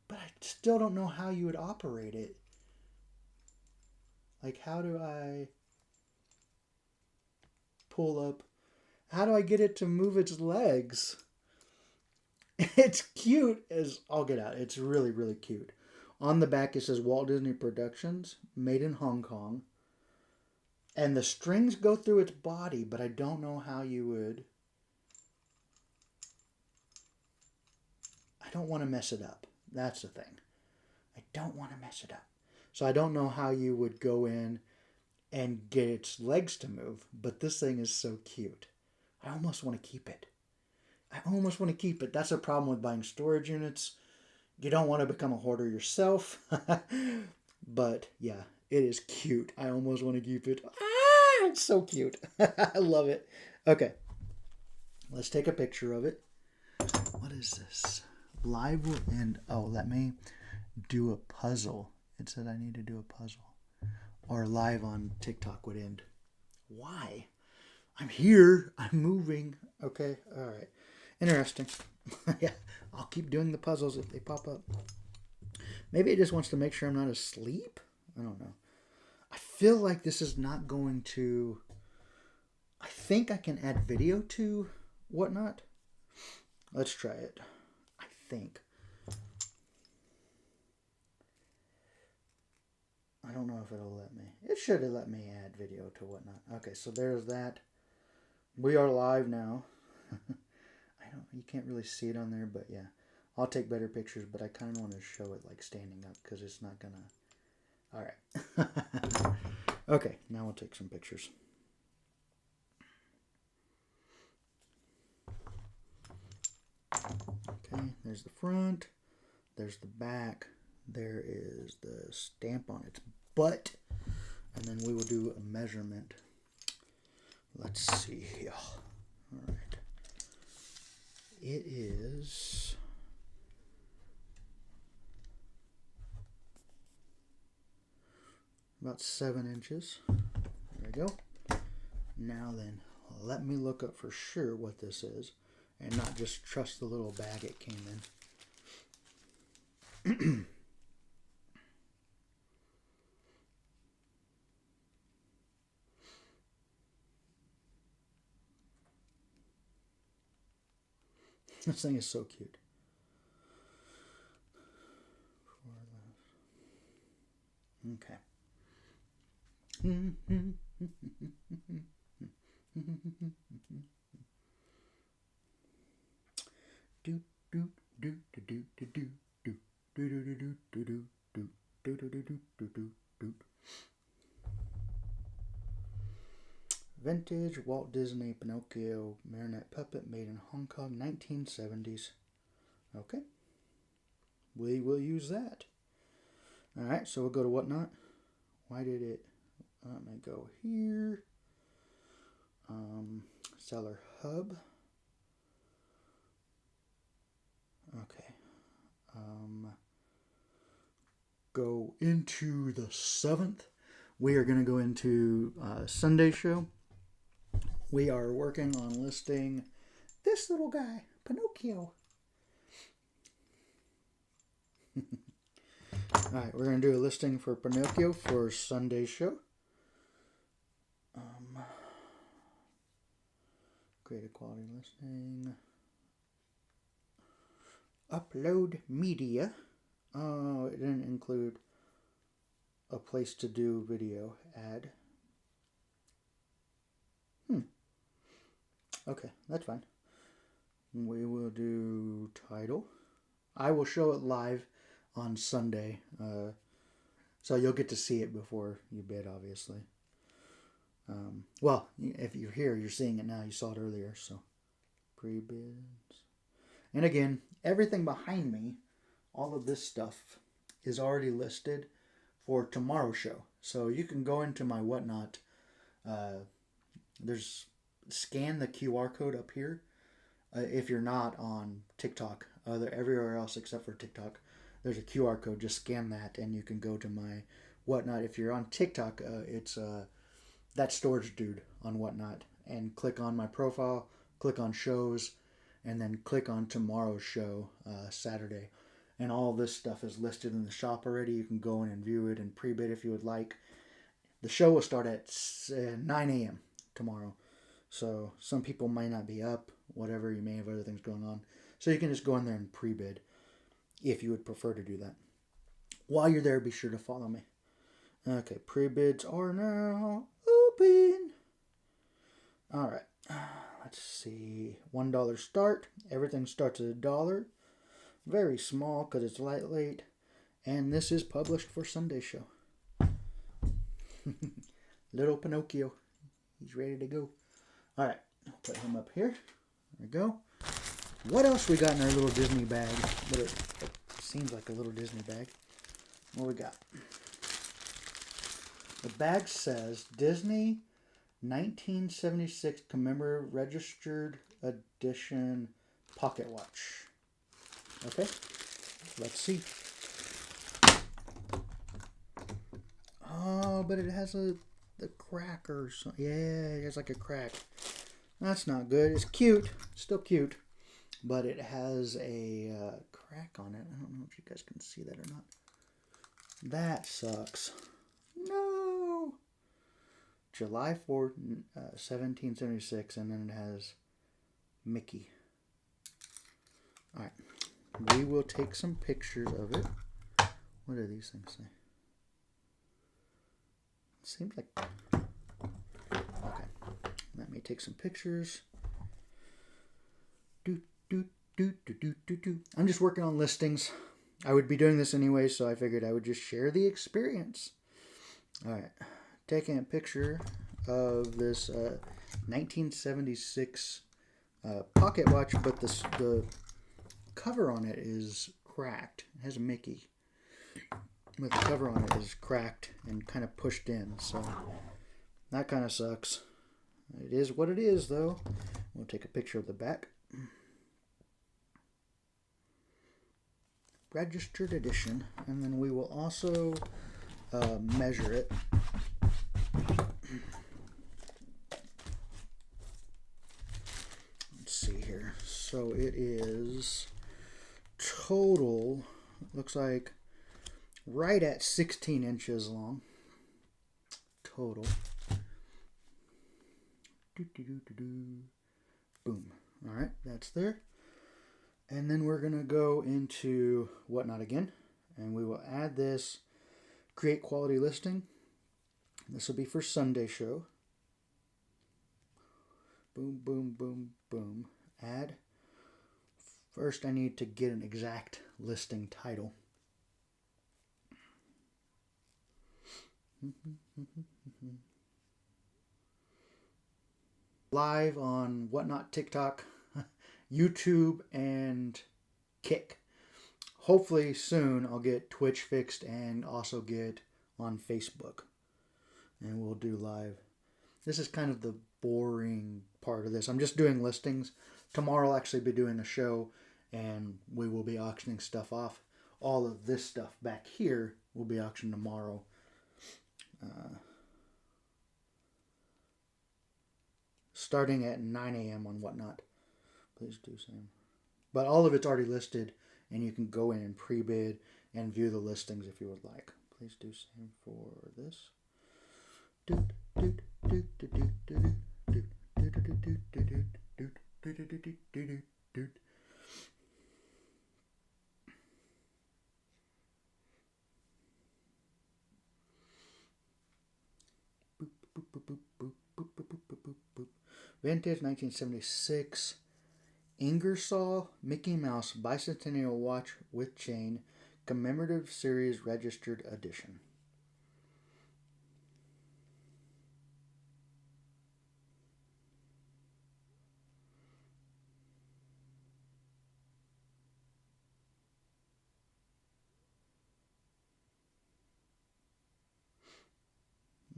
But I still don't know how you would operate it. Like, how do I pull up? How do I get it to move its legs? It's cute as all get out. It's really, really cute. On the back it says Walt Disney Productions, made in Hong Kong. And the strings go through its body, but I don't know how you would... I don't want to mess it up. That's the thing. I don't want to mess it up. So I don't know how you would go in and get its legs to move, but this thing is so cute. I almost want to keep it. That's a problem with buying storage units. You don't want to become a hoarder yourself. But yeah, it is cute. I almost want to keep it. Ah, it's so cute. I love it. Okay. Let's take a picture of it. What is this? Live will end. Oh, let me do a puzzle. It said I need to do a puzzle. Or live on TikTok would end. Why? I'm here. I'm moving. Okay. All right. Interesting. Yeah. I'll keep doing the puzzles if they pop up. Maybe it just wants to make sure I'm not asleep. I don't know. I feel like this is not going to... I think I can add video to WhatNot. Let's try it. I think. I don't know if it'll let me. It should have let me add video to WhatNot. Okay, so there's that. We are live now. You can't really see it on there, but yeah. I'll take better pictures, but I kind of want to show it like standing up because it's not gonna... Alright. Okay, now we'll take some pictures. There's the front. There's the back. There is the stamp on its butt. And then we will do a measurement. Let's see here. All right. It is about 7 inches. There we go. Now then, let me look up for sure what this is and not just trust the little bag it came in. This thing is so cute. Okay. Vintage Walt Disney Pinocchio marionette puppet made in Hong Kong, 1970s. Okay. We will use that. Alright, so we'll go to WhatNot. Why did it... Let me go here. Seller Hub. Okay. Go into the 7th. We are going to go into Sunday show. We are working on listing this little guy, Pinocchio. Alright, we're going to do a listing for Pinocchio for Sunday's show. Create a quality listing. Upload media. Oh, it didn't include a place to do video ad. Okay, that's fine. We will do title. I will show it live on Sunday. So you'll get to see it before you bid, obviously. Well, if you're here, you're seeing it now. You saw it earlier, so pre-bids. And again, everything behind me, all of this stuff is already listed for tomorrow's show. So you can go into my WhatNot. Scan the QR code up here. If you're not on TikTok, everywhere else except for TikTok, there's a QR code. Just scan that, and you can go to my WhatNot. If you're on TikTok, it's that storage dude on WhatNot, and click on my profile, click on shows, and then click on tomorrow's show, Saturday. And all this stuff is listed in the shop already. You can go in and view it and pre-bid if you would like. The show will start at 9 a.m. tomorrow. So some people might not be up, whatever. You may have other things going on. So you can just go in there and pre-bid if you would prefer to do that. While you're there, be sure to follow me. Okay, pre-bids are now open. All right, let's see. $1 start. Everything starts at $1. Very small because it's lightweight. And this is published for Sunday show. Little Pinocchio. He's ready to go. All right, I'll put him up here. There we go. What else we got in our little Disney bag? But it seems like a little Disney bag. What we got? The bag says Disney 1976 commemorative registered edition pocket watch. Okay, let's see. Oh, but it has the crack or something. Yeah, it has like a crack. That's not good. It's cute. Still cute. But it has a crack on it. I don't know if you guys can see that or not. That sucks. No. July 4th, 1776. And then it has Mickey. Alright. We will take some pictures of it. What do these things say? Seems like... Okay. Let me take some pictures. I'm just working on listings. I would be doing this anyway, so I figured I would just share the experience. Alright. Taking a picture of this 1976 pocket watch, but the cover on it is cracked. It has a Mickey, but the cover on it is cracked and kind of pushed in, so that kind of sucks. It is what it is, though. We'll take a picture of the back. Registered edition, and then we will also measure it. Let's see here. So it is total, looks like right at 16 inches long. Total. Boom. All right, that's there. And then we're going to go into WhatNot again, and we will add this create quality listing. This will be for Sunday show. Boom, boom, boom, boom. Add. First, I need to get an exact listing title. Live on WhatNot, TikTok, YouTube, and Kick. Hopefully soon I'll get Twitch fixed and also get on Facebook. And we'll do live. This is kind of the boring part of this. I'm just doing listings. Tomorrow I'll actually be doing a show and we will be auctioning stuff off. All of this stuff back here will be auctioned tomorrow. Starting at 9 a.m. on WhatNot. Please do same. But all of it's already listed, and you can go in and pre-bid and view the listings if you would like. Please do same for this. Vintage 1976 Ingersoll Mickey Mouse Bicentennial Watch with Chain Commemorative Series Registered Edition.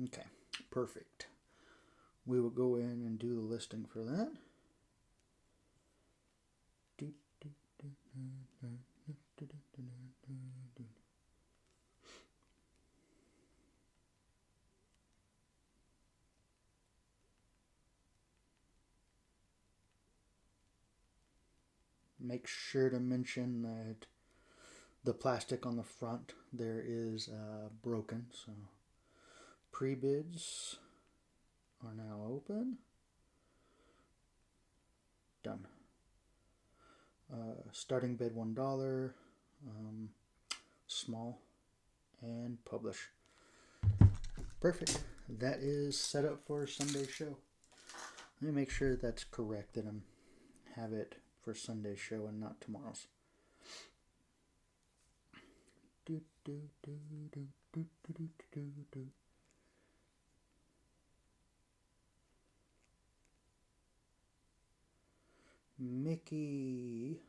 Okay, perfect. We will go in and do the listing for that. Make sure to mention that the plastic on the front there is broken, so pre-bids are now open. Done. Starting bid $1, small, and publish. Perfect. That is set up for Sunday show. Let me make sure that's correct, that I have it for Sunday's show and not tomorrow's. Mickey,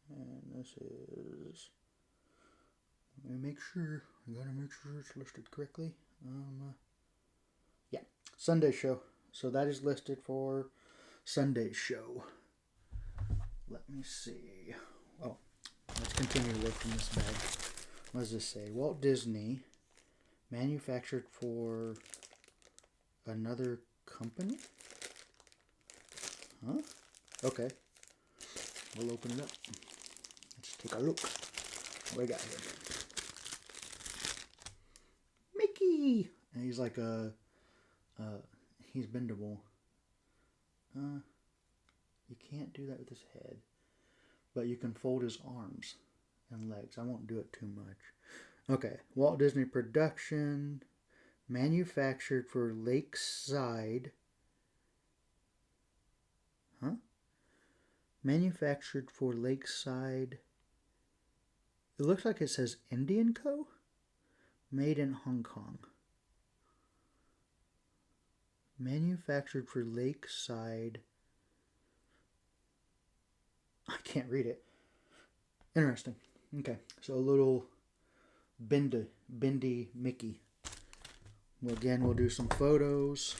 and this is, let me make sure, I gotta make sure it's listed correctly. Yeah, Sunday show. So that is listed for Sunday's show. Let me see. Oh, let's continue lifting this bag. What does this say? Walt Disney, manufactured for another company? Huh? Okay. We'll open it up. Let's take a look. What we got here? Mickey! And he's like he's bendable. You can't do that with his head. But you can fold his arms and legs. I won't do it too much. Okay. Walt Disney production. Manufactured for Lakeside. Huh? Manufactured for Lakeside. It looks like it says Indian Co. Made in Hong Kong. Manufactured for Lakeside. I can't read it. Interesting. Okay, so a little bendy Mickey. Well, again, we'll do some photos.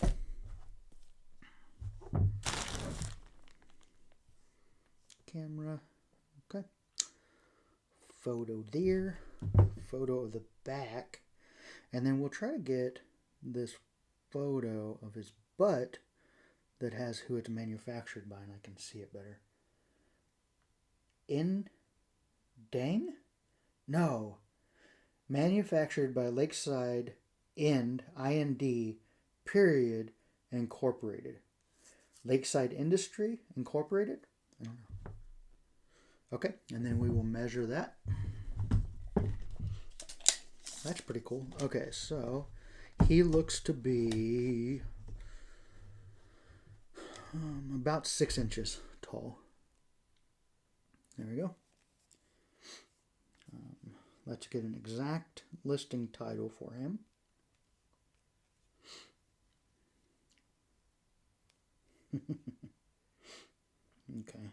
Camera. Okay. Photo there. Photo of the back. And then we'll try to get this photo of his butt that has who it's manufactured by, and I can see it better. Dang? No. Manufactured by Lakeside Ind, IND, period, Incorporated. Lakeside Industry Incorporated? I don't know. Okay, and then we will measure that. That's pretty cool. Okay, so he looks to be about 6 inches tall. There we go. Let's get an exact listing title for him. Okay.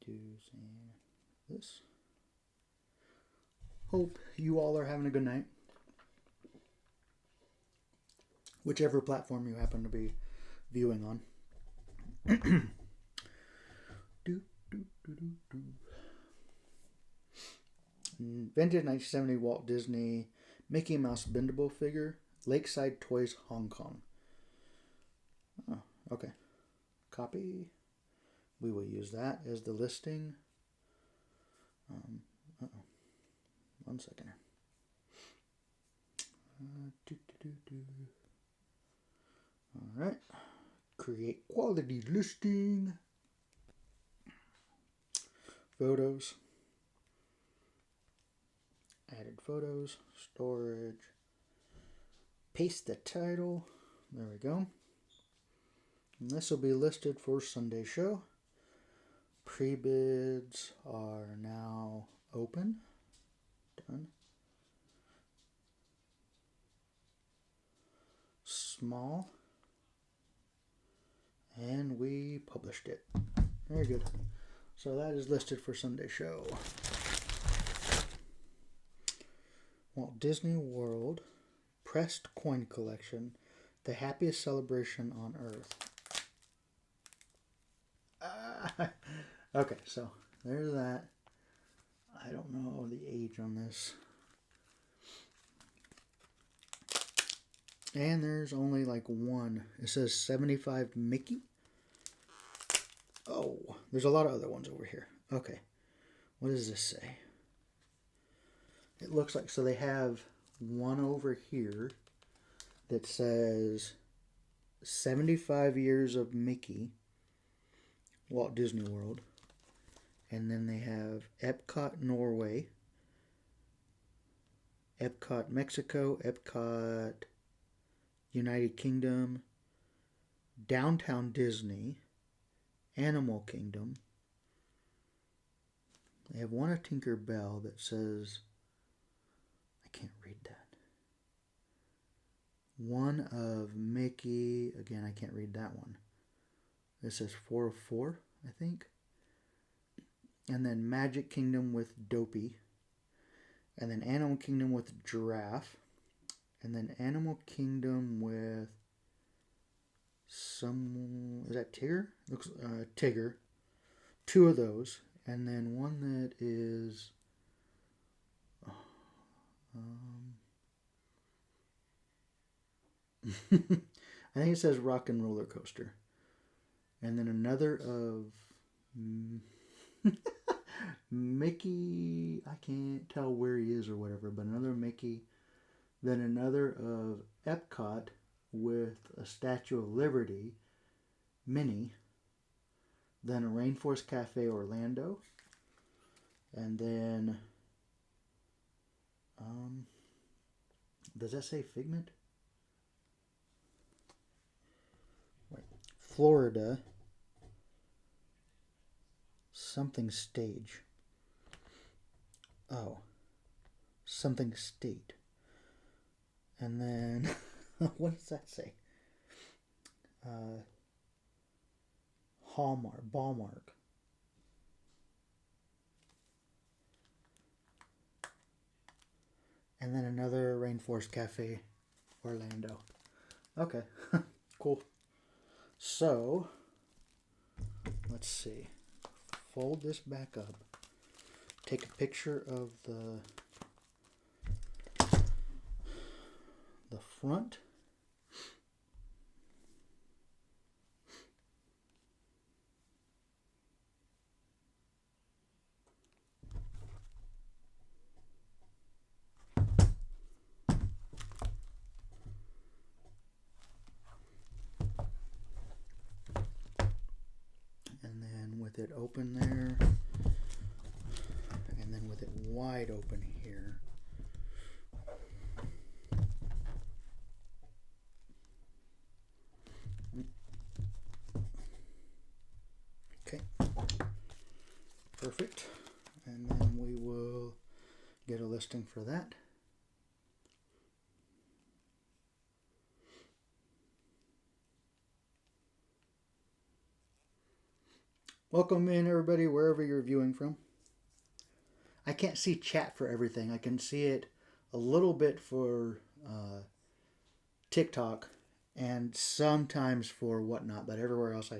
Using this. Hope you all are having a good night. Whichever platform you happen to be viewing on. Vintage 1970 Walt Disney Mickey Mouse bendable figure, Lakeside Toys, Hong Kong. Oh, okay. Copy. We will use that as the listing. One second. All right. Create quality listing. Photos. Added photos. Storage. Paste the title. There we go. And this will be listed for Sunday show. Pre-bids are now open. Done. Small. And we published it. Very good. So that is listed for Sunday show. Walt Disney World Pressed Coin Collection. The happiest celebration on earth. Okay, so there's that. I don't know the age on this. And there's only like one. It says 75 Mickey. Oh, there's a lot of other ones over here. Okay. What does this say? It looks like, so they have one over here that says 75 years of Mickey, Walt Disney World. And then they have Epcot, Norway, Epcot, Mexico, Epcot, United Kingdom, Downtown Disney, Animal Kingdom. They have one of Tinker Bell that says, I can't read that. One of Mickey, again, I can't read that one. It says 404, I think. And then Magic Kingdom with Dopey. And then Animal Kingdom with Giraffe. And then Animal Kingdom with some, is that Tigger? Looks Tigger. Two of those. And then one that is I think it says Rock and Roller Coaster. And then another of Mickey, I can't tell where he is or whatever, but another Mickey. Then another of Epcot with a Statue of Liberty, Minnie. Then a Rainforest Cafe Orlando. And then, does that say Figment? Wait, Florida. Something stage. Oh. Something state. And then, what does that say? Ballmark. And then another Rainforest Cafe, Orlando. Okay, cool. So, let's see. Fold this back up. Take a picture of the front. And then with it open there, and then with it wide open here. Okay, perfect. And then we will get a listing for that. Welcome in, everybody, wherever you're viewing from. I can't see chat for everything. I can see it a little bit for TikTok and sometimes for WhatNot, but everywhere else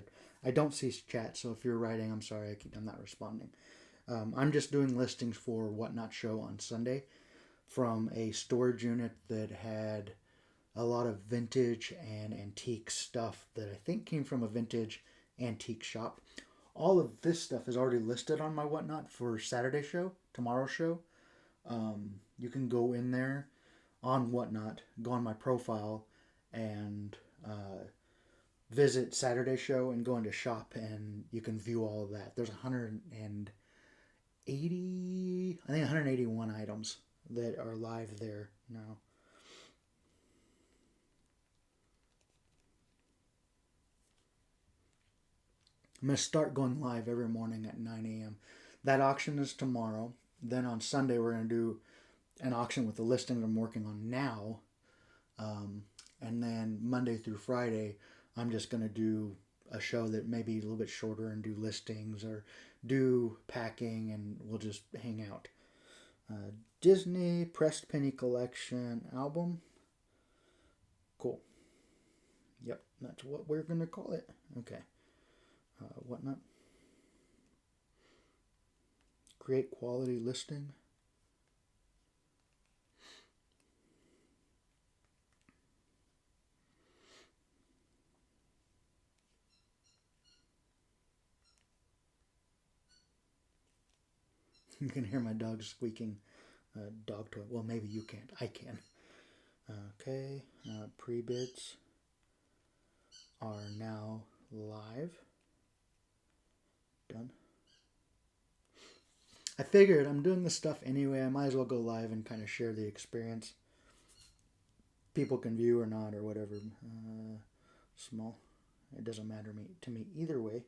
I don't see chat. So if you're writing, I'm sorry, I'm not responding. I'm just doing listings for WhatNot show on Sunday from a storage unit that had a lot of vintage and antique stuff that I think came from a vintage antique shop. All of this stuff is already listed on my WhatNot for Saturday show, tomorrow's show. You can go in there on WhatNot, go on my profile, and visit Saturday show and go into shop, and you can view all of that. There's 181 items that are live there now. I'm going to start going live every morning at 9 a.m. That auction is tomorrow. Then on Sunday, we're going to do an auction with the listings I'm working on now. And then Monday through Friday, I'm just going to do a show that may be a little bit shorter and do listings or do packing, and we'll just hang out. Disney Pressed Penny Collection album. Cool. Yep, that's what we're going to call it. Okay. WhatNot. Create quality listing. You can hear my dog squeaking dog toy. Well, maybe you can't. I can. Okay. Pre-bids are now live. Done. I figured I'm doing this stuff anyway. I might as well go live and kind of share the experience. People can view or not or whatever. Small. It doesn't matter to me either way.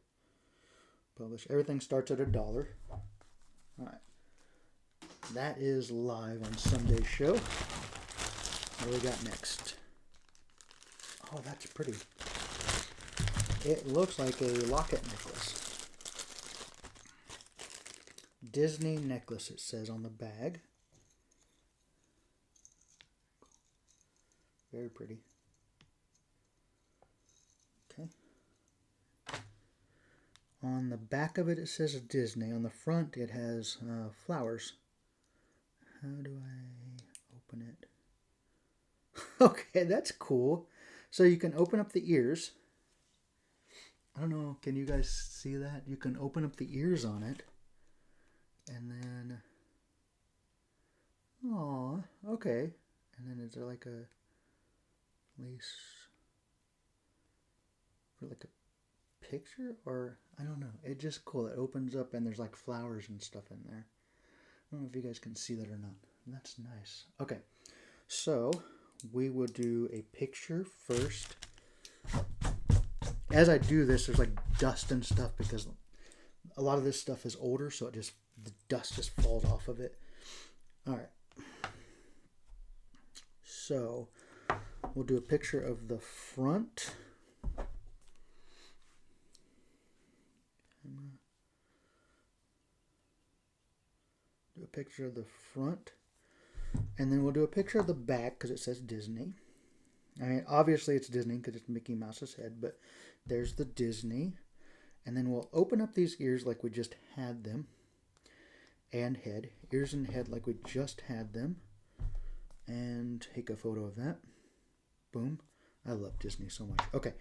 Publish. Everything starts at $1. All right. That is live on Sunday's show. What do we got next? Oh, that's pretty. It looks like a locket necklace. Disney necklace, it says on the bag. Very pretty. Okay. On the back of it, it says Disney. On the front, it has flowers. How do I open it? Okay, that's cool. So you can open up the ears. I don't know, can you guys see that? You can open up the ears on it. And then, oh, okay. And then is there like a lace for like a picture, or I don't know. It's just cool. It opens up and there's like flowers and stuff in there. I don't know if you guys can see that or not. That's nice. Okay, so we will do a picture first. As I do this, there's like dust and stuff because a lot of this stuff is older, so the dust just falls off of it. All right. So we'll do a picture of the front. Do a picture of the front. And then we'll do a picture of the back because it says Disney. I mean, obviously it's Disney because it's Mickey Mouse's head, but there's the Disney. And then we'll open up these ears like we just had them. And head. Ears and head like we just had them. And take a photo of that. Boom. I love Disney so much. Okay.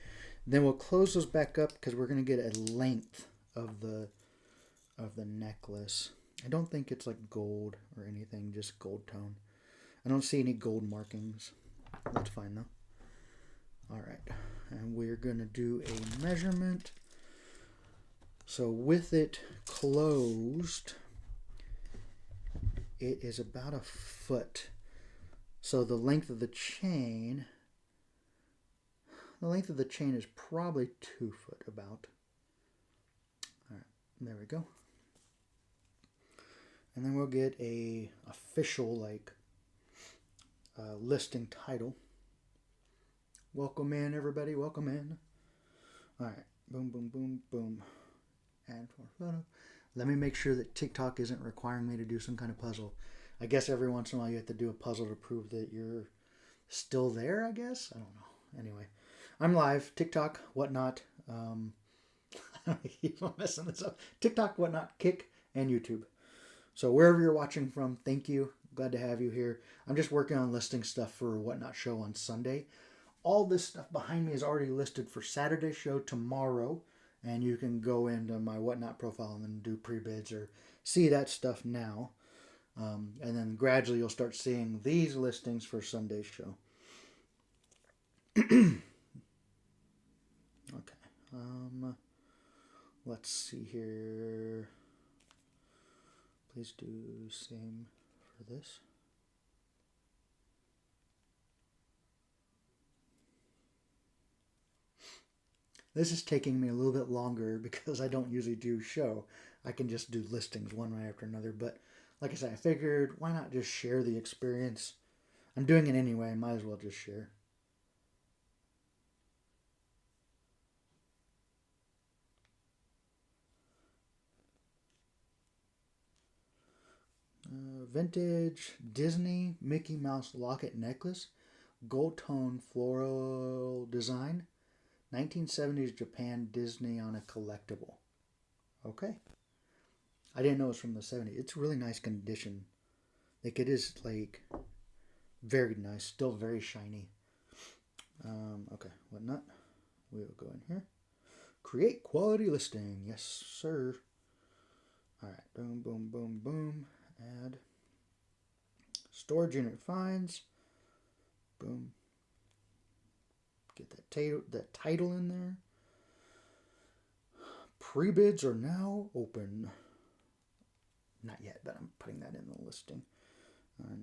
Then we'll close those back up because we're going to get a length of the necklace. I don't think it's like gold or anything, just gold tone. I don't see any gold markings. That's fine though. Alright, and we're going to do a measurement. So with it closed, it is about 1 foot. So the length of the chain is probably 2 foot about. Alright, there we go. And then we'll get a official listing title. Welcome in, everybody. Welcome in. All right. Boom, boom, boom, boom. And for photo. Let me make sure that TikTok isn't requiring me to do some kind of puzzle. I guess every once in a while you have to do a puzzle to prove that you're still there, I guess. I don't know. Anyway, I'm live. TikTok, WhatNot. I keep on messing this up. TikTok, WhatNot, Kick, and YouTube. So wherever you're watching from, thank you. Glad to have you here. I'm just working on listing stuff for WhatNot show on Sunday. All this stuff behind me is already listed for Saturday's show tomorrow. And you can go into my WhatNot profile and then do pre-bids or see that stuff now. And then gradually you'll start seeing these listings for Sunday's show. Okay. Let's see here. Please do same for this. This is taking me a little bit longer because I don't usually do show. I can just do listings one right after another. But like I said, I figured why not just share the experience? I'm doing it anyway. I might as well just share. Vintage Disney Mickey Mouse locket necklace. Gold tone floral design. 1970s Japan Disney on a collectible. Okay. I didn't know it was from the 70s. It's really nice condition. Like it is like very nice. Still very shiny. Okay. WhatNot. We'll go in here. Create quality listing. Yes, sir. Alright. Boom, boom, boom, boom. Add. Storage unit finds. Boom. Get that title in there. Pre-bids are now open. Not yet, but I'm putting that in the listing.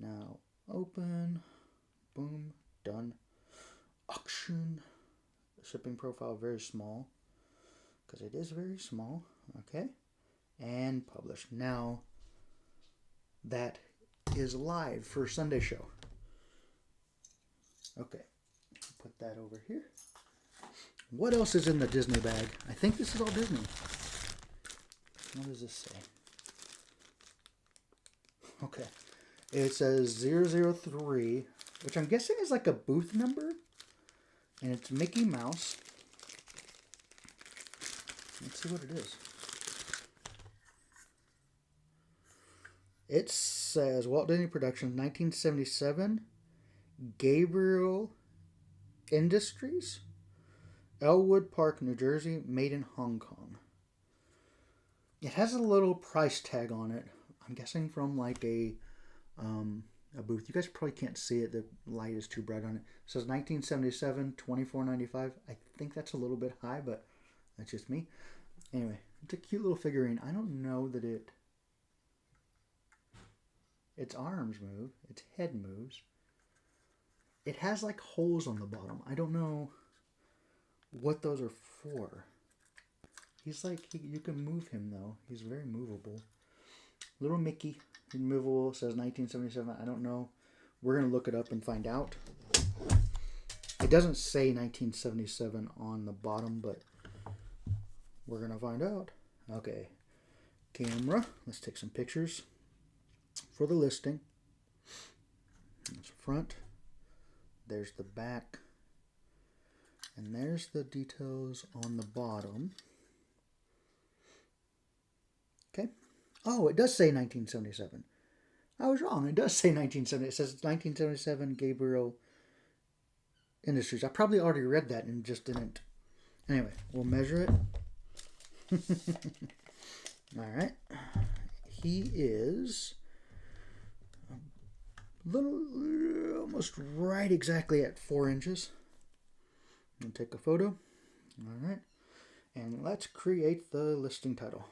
Now open. Boom. Done. Auction. Shipping profile very small. Because it is very small. Okay. And publish. Now that is live for Sunday show. Okay. Put that over here. What else is in the Disney bag? I think this is all Disney. What does this say? Okay. It says 003, which I'm guessing is like a booth number. And it's Mickey Mouse. Let's see what it is. It says Walt Disney Productions, 1977. Gabriel Industries, Elwood Park, New Jersey, made in Hong Kong. It has a little price tag on it. I'm guessing from like a booth. You guys probably can't see it. The light is too bright on it. It says 1977, $24.95. I think that's a little bit high, but that's just me. Anyway, it's a cute little figurine. I don't know that its arms move. Its head moves. It has like holes on the bottom. I don't know what those are for. He's like, you can move him though. He's very movable. Little Mickey, movable, says 1977. I don't know. We're going to look it up and find out. It doesn't say 1977 on the bottom, but we're going to find out. Okay. Camera. Let's take some pictures for the listing. There's the front. There's the back. And there's the details on the bottom. Okay. Oh, it does say 1977. I was wrong. It does say 1970. It says 1977 Gabriel Industries. I probably already read that and just didn't. Anyway, we'll measure it. All right. He is a little, almost right exactly at 4 inches. I'm going to take a photo. All right. And let's create the listing title.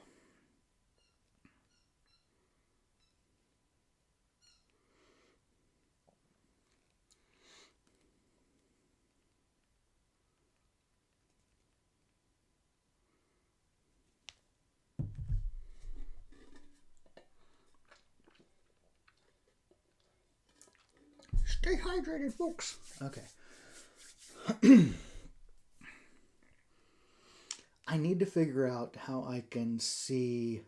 Stay hydrated, folks. Okay. I need to figure out how I can see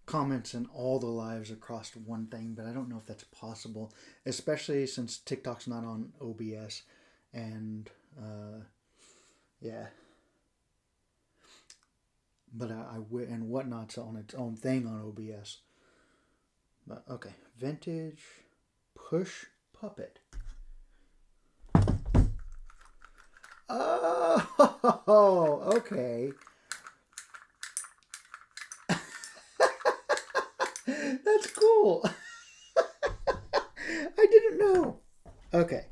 comments in all the lives across one thing, but I don't know if that's possible, especially since TikTok's not on OBS. And, yeah. But and WhatNot's on its own thing on OBS. But, okay. Vintage push puppet. Oh, okay. That's cool. I didn't know. Okay.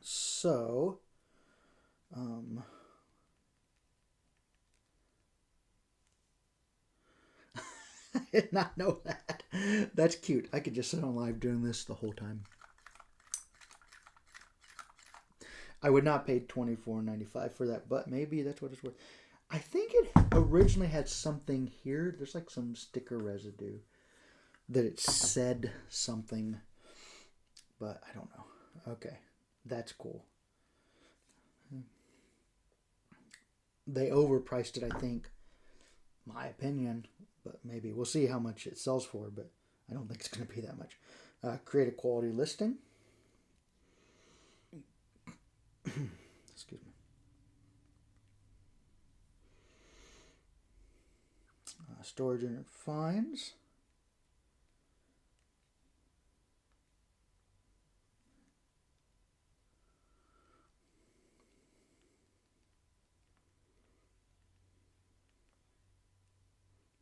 So, I did not know that. That's cute. I could just sit on live doing this the whole time. I would not pay $24.95 for that, but maybe that's what it's worth. I think it originally had something here. There's like some sticker residue that it said something, but I don't know. Okay, that's cool. They overpriced it, I think. My opinion, but maybe. We'll see how much it sells for, but I don't think it's going to be that much. Create a quality listing. Excuse me. Storage unit finds.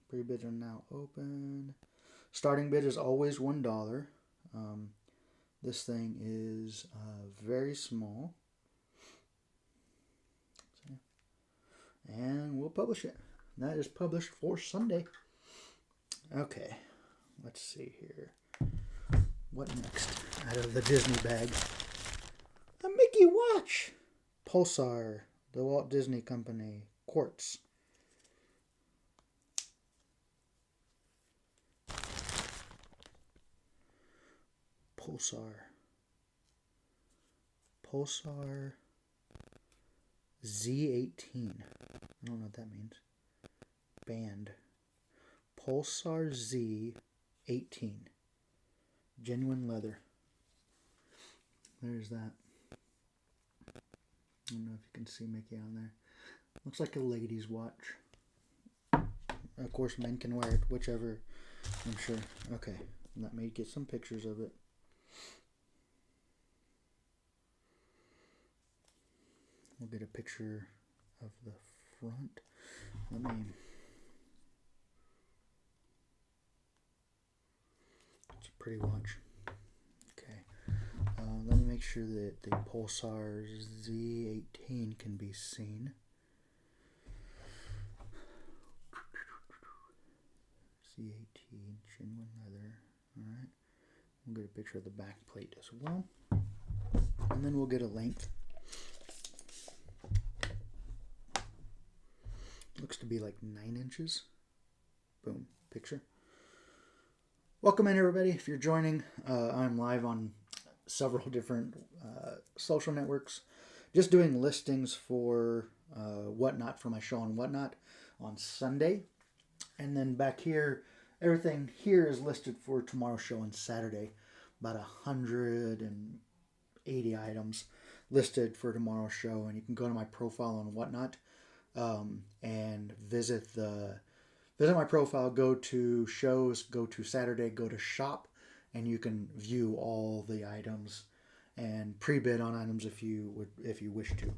Pre-bids are now open. Starting bid is always $1. This thing is very small. And we'll publish it. That is published for Sunday. Okay, let's see here. What next? Out of the Disney bag. A Mickey watch. Pulsar, the Walt Disney Company. Quartz. Pulsar Z18. I don't know what that means. Band. Pulsar Z18. Genuine leather. There's that. I don't know if you can see Mickey on there. Looks like a lady's watch. Of course, men can wear it, whichever, I'm sure. Okay, let me get some pictures of it. We'll get a picture of the front. It's a pretty watch. Okay. Let me make sure that the Pulsar Z18 can be seen. Z18, genuine leather. Alright. We'll get a picture of the back plate as well. And then we'll get a length. Looks to be like 9 inches. Boom. Picture. Welcome in, everybody. If you're joining, I'm live on several different social networks. Just doing listings for WhatNot for my show on WhatNot on Sunday. And then back here, everything here is listed for tomorrow's show on Saturday. about 180 items listed for tomorrow's show, and you can go to my profile on WhatNot and visit my profile. Go to shows, go to Saturday, go to shop, and you can view all the items and pre-bid on items if you wish to.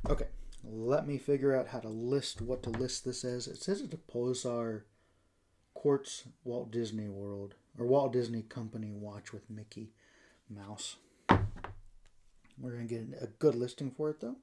Okay, let me figure out what to list this as. It says it's a Pulsar Quartz Walt Disney World or Walt Disney Company watch with Mickey Mouse. We're gonna get a good listing for it though.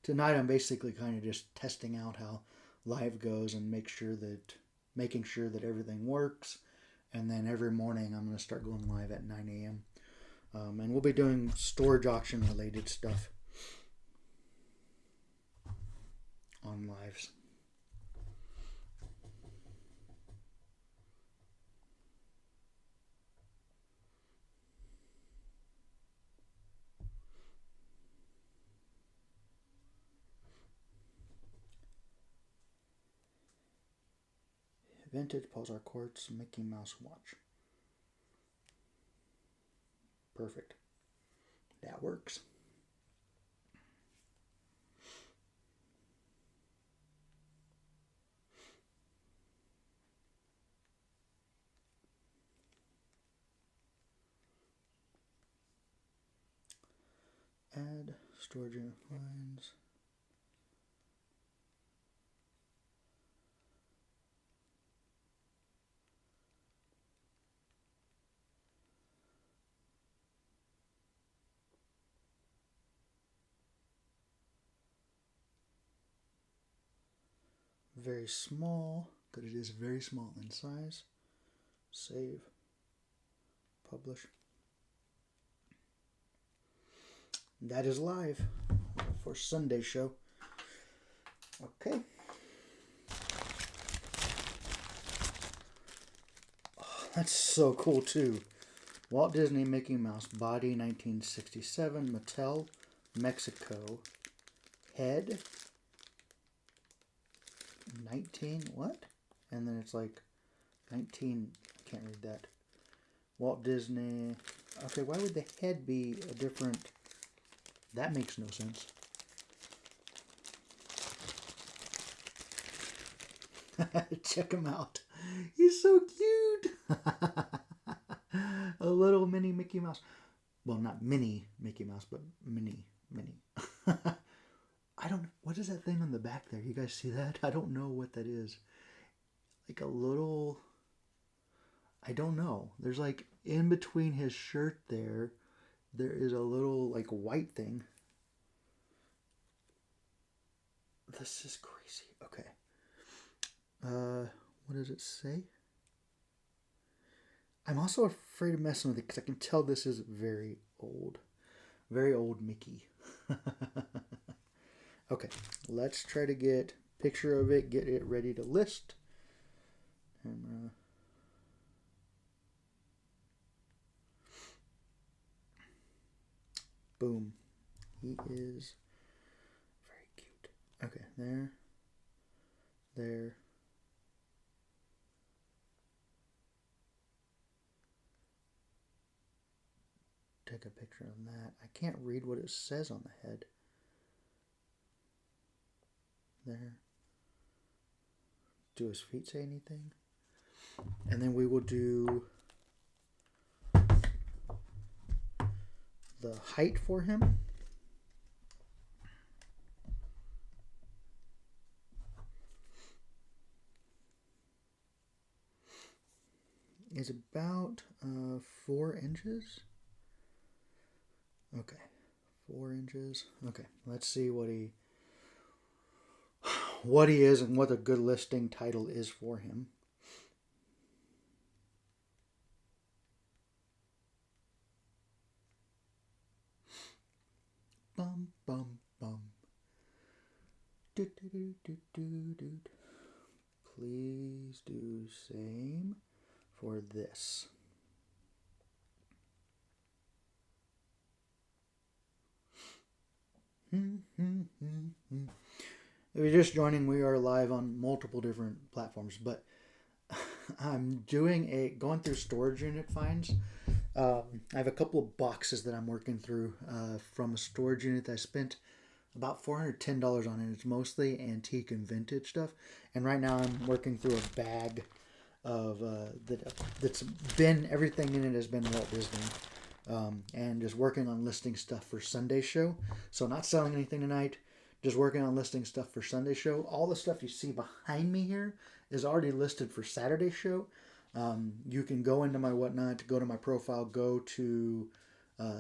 Tonight I'm basically kind of just testing out how live goes and making sure that everything works. And then every morning I'm going to start going live at 9 a.m. And we'll be doing storage auction related stuff on lives. Vintage Pulsar Quartz Mickey Mouse watch. Perfect. That works. Add storage lines. Very small, because it is very small in size. Save. Publish. That is live for Sunday show. Okay. Oh, that's so cool too. Walt Disney Mickey Mouse body 1967 Mattel Mexico head 19 what? And then it's like 19, I can't read that. Walt Disney. Okay, why would the head be a different? That makes no sense. Check him out. He's so cute. A little mini Mickey Mouse. Well, not mini Mickey Mouse, but mini. I don't know. What is that thing on the back there? You guys see that? I don't know what that is. Like a little... I don't know. There's like in between his shirt there is a little like white thing. This is crazy. Okay. What does it say? I'm also afraid of messing with it because I can tell this is very old. Very old Mickey. Okay, let's try to get a picture of it, get it ready to list. And boom. He is very cute. Okay, there. Take a picture of that. I can't read what it says on the head. There. Do his feet say anything? And then we will do the height for him. Is about 4 inches. Okay, 4 inches. Okay, let's see what he is and what a good listing title is for him. Bum bum bum. Please do same for this. If you're just joining, we are live on multiple different platforms, but I'm going through storage unit finds. I have a couple of boxes that I'm working through from a storage unit that I spent about $410 on it. It's mostly antique and vintage stuff, and right now I'm working through a bag of that's been, everything in it has been Walt Disney. And just working on listing stuff for Sunday show. So not selling anything tonight, just working on listing stuff for Sunday show. All the stuff you see behind me here is already listed for Saturday show. You can go into my WhatNot, go to my profile, go to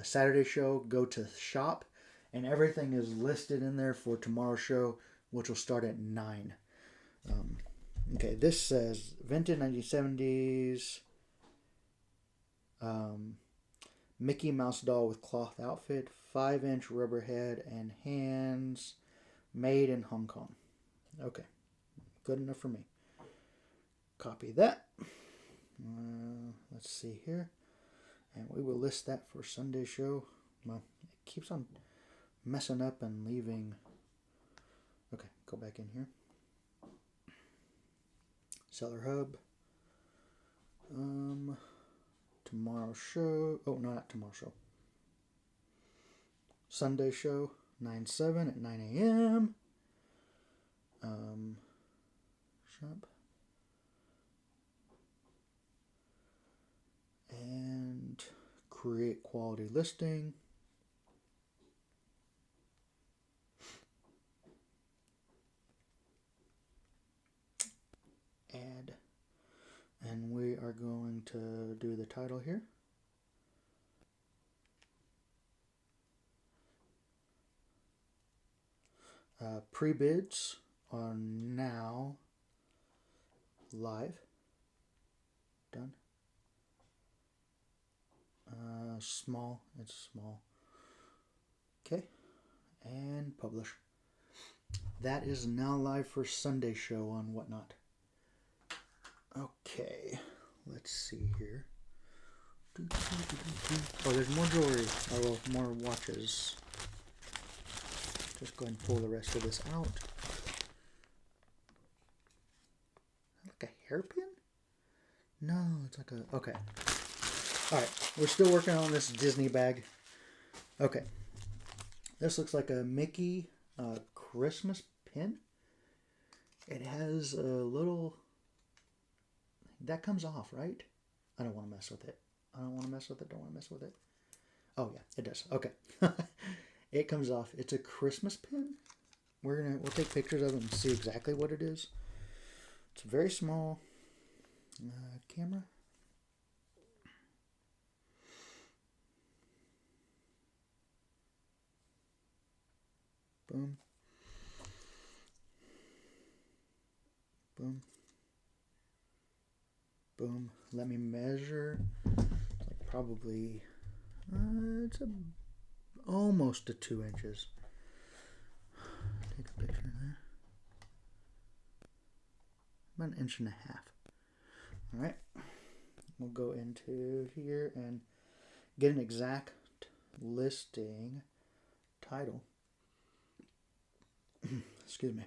Saturday show, go to shop, and everything is listed in there for tomorrow's show, which will start at 9. Okay, this says vintage 1970s. Mickey Mouse doll with cloth outfit, 5-inch rubber head and hands, made in Hong Kong. Okay, good enough for me. Copy that. Let's see here. And we will list that for Sunday show. Well, it keeps on messing up and leaving. Okay, go back in here. Seller hub. Tomorrow show. Oh, no, not tomorrow show. Sunday show, 9/7 at 9 a.m. Shop. And create quality listing. Add. And we are going to do the title here. Pre-bids are now live. Done. Small. It's small. Okay. And publish. That is now live for Sunday show on WhatNot. Okay, let's see here. Oh, there's more jewelry. Oh, well, more watches. Just go ahead and pull the rest of this out. Like a hairpin? No, it's like a... Okay. Alright, we're still working on this Disney bag. Okay. This looks like a Mickey Christmas pin. It has a little... That comes off, right? I don't want to mess with it. Don't want to mess with it. Oh yeah, it does. Okay. It comes off. It's a Christmas pin. We'll take pictures of it and see exactly what it is. It's very small. Camera. Boom. Boom. Boom. Let me measure. It's like probably, it's almost to 2 inches. Take a picture there. About 1.5 inches. All right. We'll go into here and get an exact listing title. Excuse me.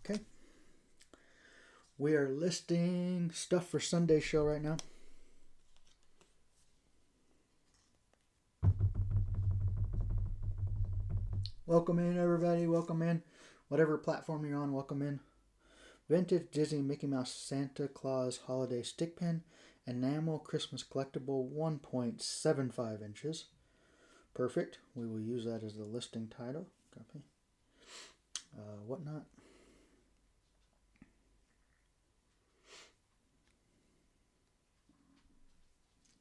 Okay. We are listing stuff for Sunday show right now. Welcome in, everybody. Welcome in. Whatever platform you're on, welcome in. Vintage Disney Mickey Mouse Santa Claus Holiday Stick Pin. Enamel Christmas Collectible, 1.75 inches. Perfect. We will use that as the listing title. Copy. WhatNot.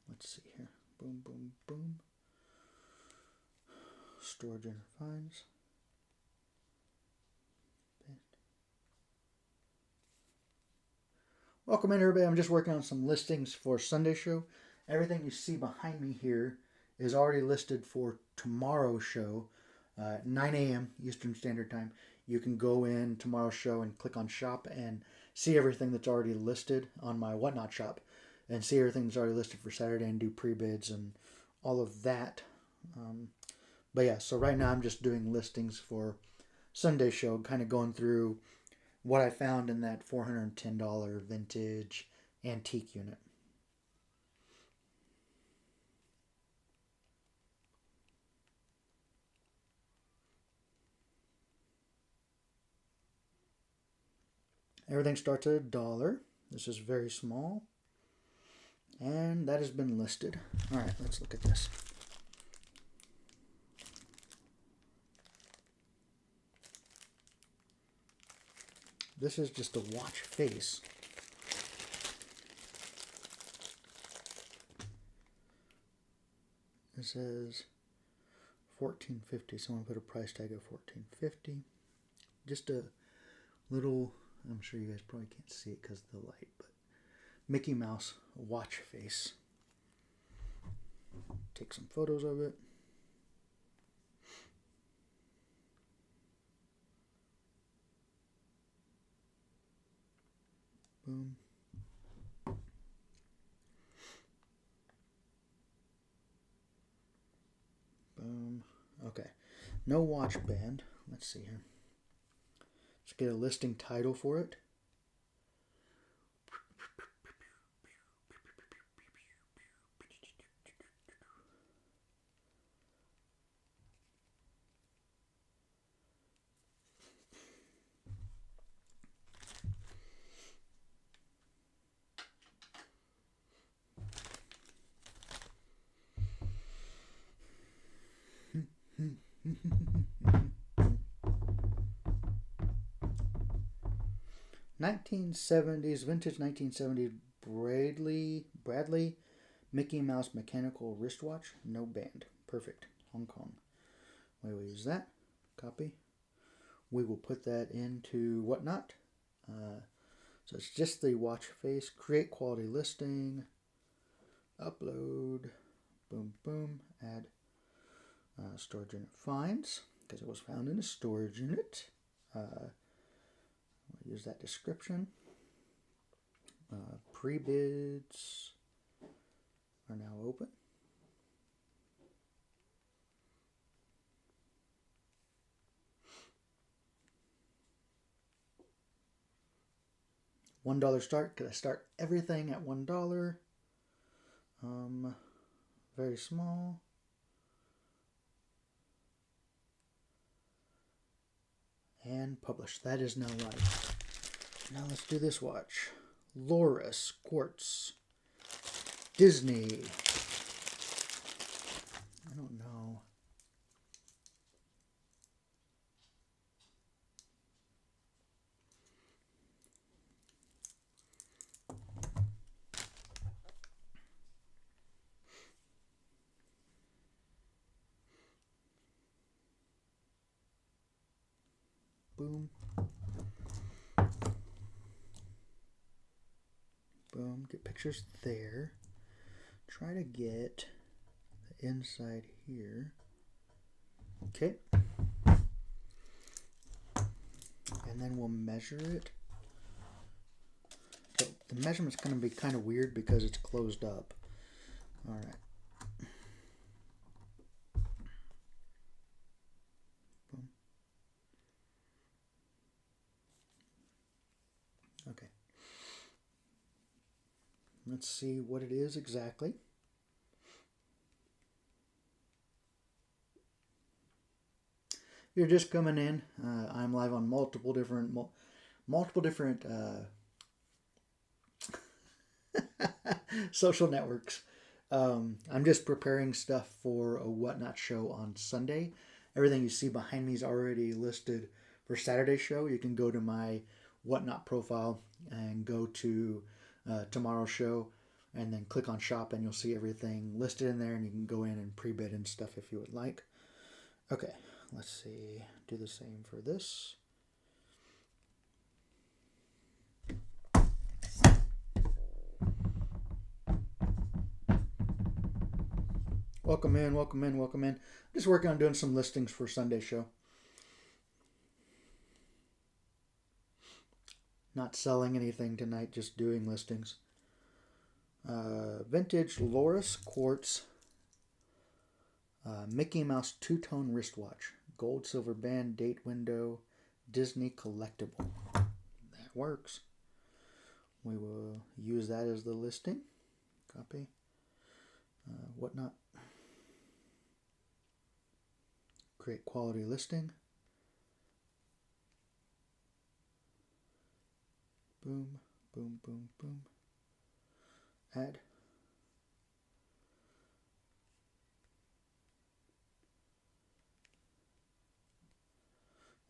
Let's see here. Boom, boom, boom. Storage and finds. Welcome in, everybody. I'm just working on some listings for Sunday show. Everything you see behind me here is already listed for tomorrow's show, 9 a.m. Eastern Standard Time. You can go in tomorrow's show and click on shop and see everything that's already listed on my WhatNot shop and see everything that's already listed for Saturday and do pre-bids and all of that. But yeah, so right now I'm just doing listings for Sunday show, kind of going through what I found in that $410 vintage antique unit. Everything starts at $1. This is very small. And that has been listed. All right, let's look at this. This is just a watch face. It says $14.50. Someone put a price tag of $14.50. Just a little, I'm sure you guys probably can't see it because of the light, but Mickey Mouse watch face. Take some photos of it. Boom. Boom. Okay. No watch band. Let's see here. Let's get a listing title for it. (1970s) vintage 1970s Bradley Mickey Mouse mechanical wristwatch, no band. Perfect. Hong Kong. We will use that. Copy. We will put that into WhatNot. So it's just the watch face. Create quality listing. Upload. Boom, boom. Add storage unit finds because it was found in a storage unit. We'll use that description. Pre-bids are now open. $1 start. Could I start everything at $1? Very small. And publish. That is now live. Now let's do this watch. Loris Quartz. Disney. I don't know. Boom. Boom. Get pictures there. Try to get the inside here. Okay. And then we'll measure it. So the measurement's going to be kind of weird because it's closed up. All right. Boom. Okay. Let's see what it is exactly. If you're just coming in, I'm live on multiple different social networks. I'm just preparing stuff for a WhatNot show on Sunday. Everything you see behind me is already listed for Saturday show. You can go to my WhatNot profile and go to tomorrow's show and then click on shop and you'll see everything listed in there and you can go in and pre-bid and stuff if you would like. Okay, let's see. Do the same for this. Welcome in, welcome in, welcome in. Just working on doing some listings for Sunday show. Not selling anything tonight, just doing listings. Vintage Loris quartz Mickey Mouse two-tone wristwatch, gold silver band, date window, Disney collectible. That works. We will use that as the listing. Copy. WhatNot. Create quality listing. Boom, boom, boom, boom. Add.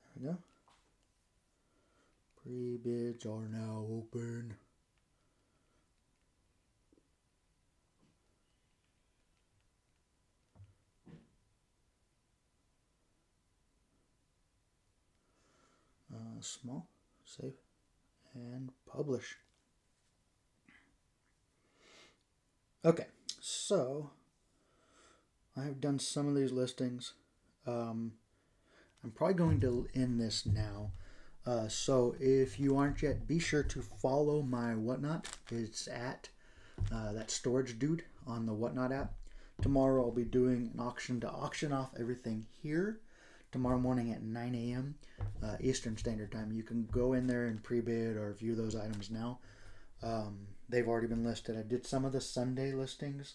There we go. Pre-bids are now open. Small, save, and publish. Okay, so I've done some of these listings. I'm probably going to end this now. So if you aren't yet, be sure to follow my WhatNot. It's at that storage dude on the WhatNot app. Tomorrow I'll be doing an auction to auction off everything here. Tomorrow morning at 9 a.m. Eastern Standard Time. You can go in there and pre-bid or view those items now. They've already been listed. I did some of the Sunday listings.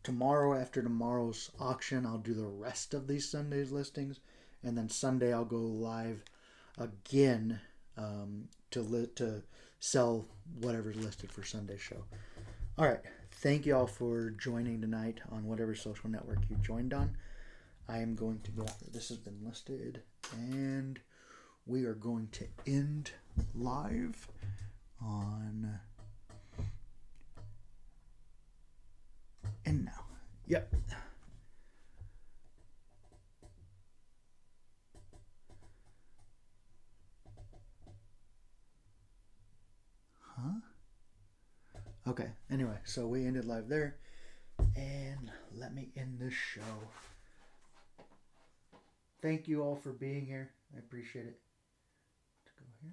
Tomorrow, after tomorrow's auction, I'll do the rest of these Sunday's listings. And then Sunday I'll go live again to sell whatever's listed for Sunday's show. All right. Thank you all for joining tonight on whatever social network you joined on. I am going to get after this has been listed, and we are going to end live on and now. Yep. Huh? Okay. Anyway, so we ended live there, and let me end this show. Thank you all for being here. I appreciate it. To go here.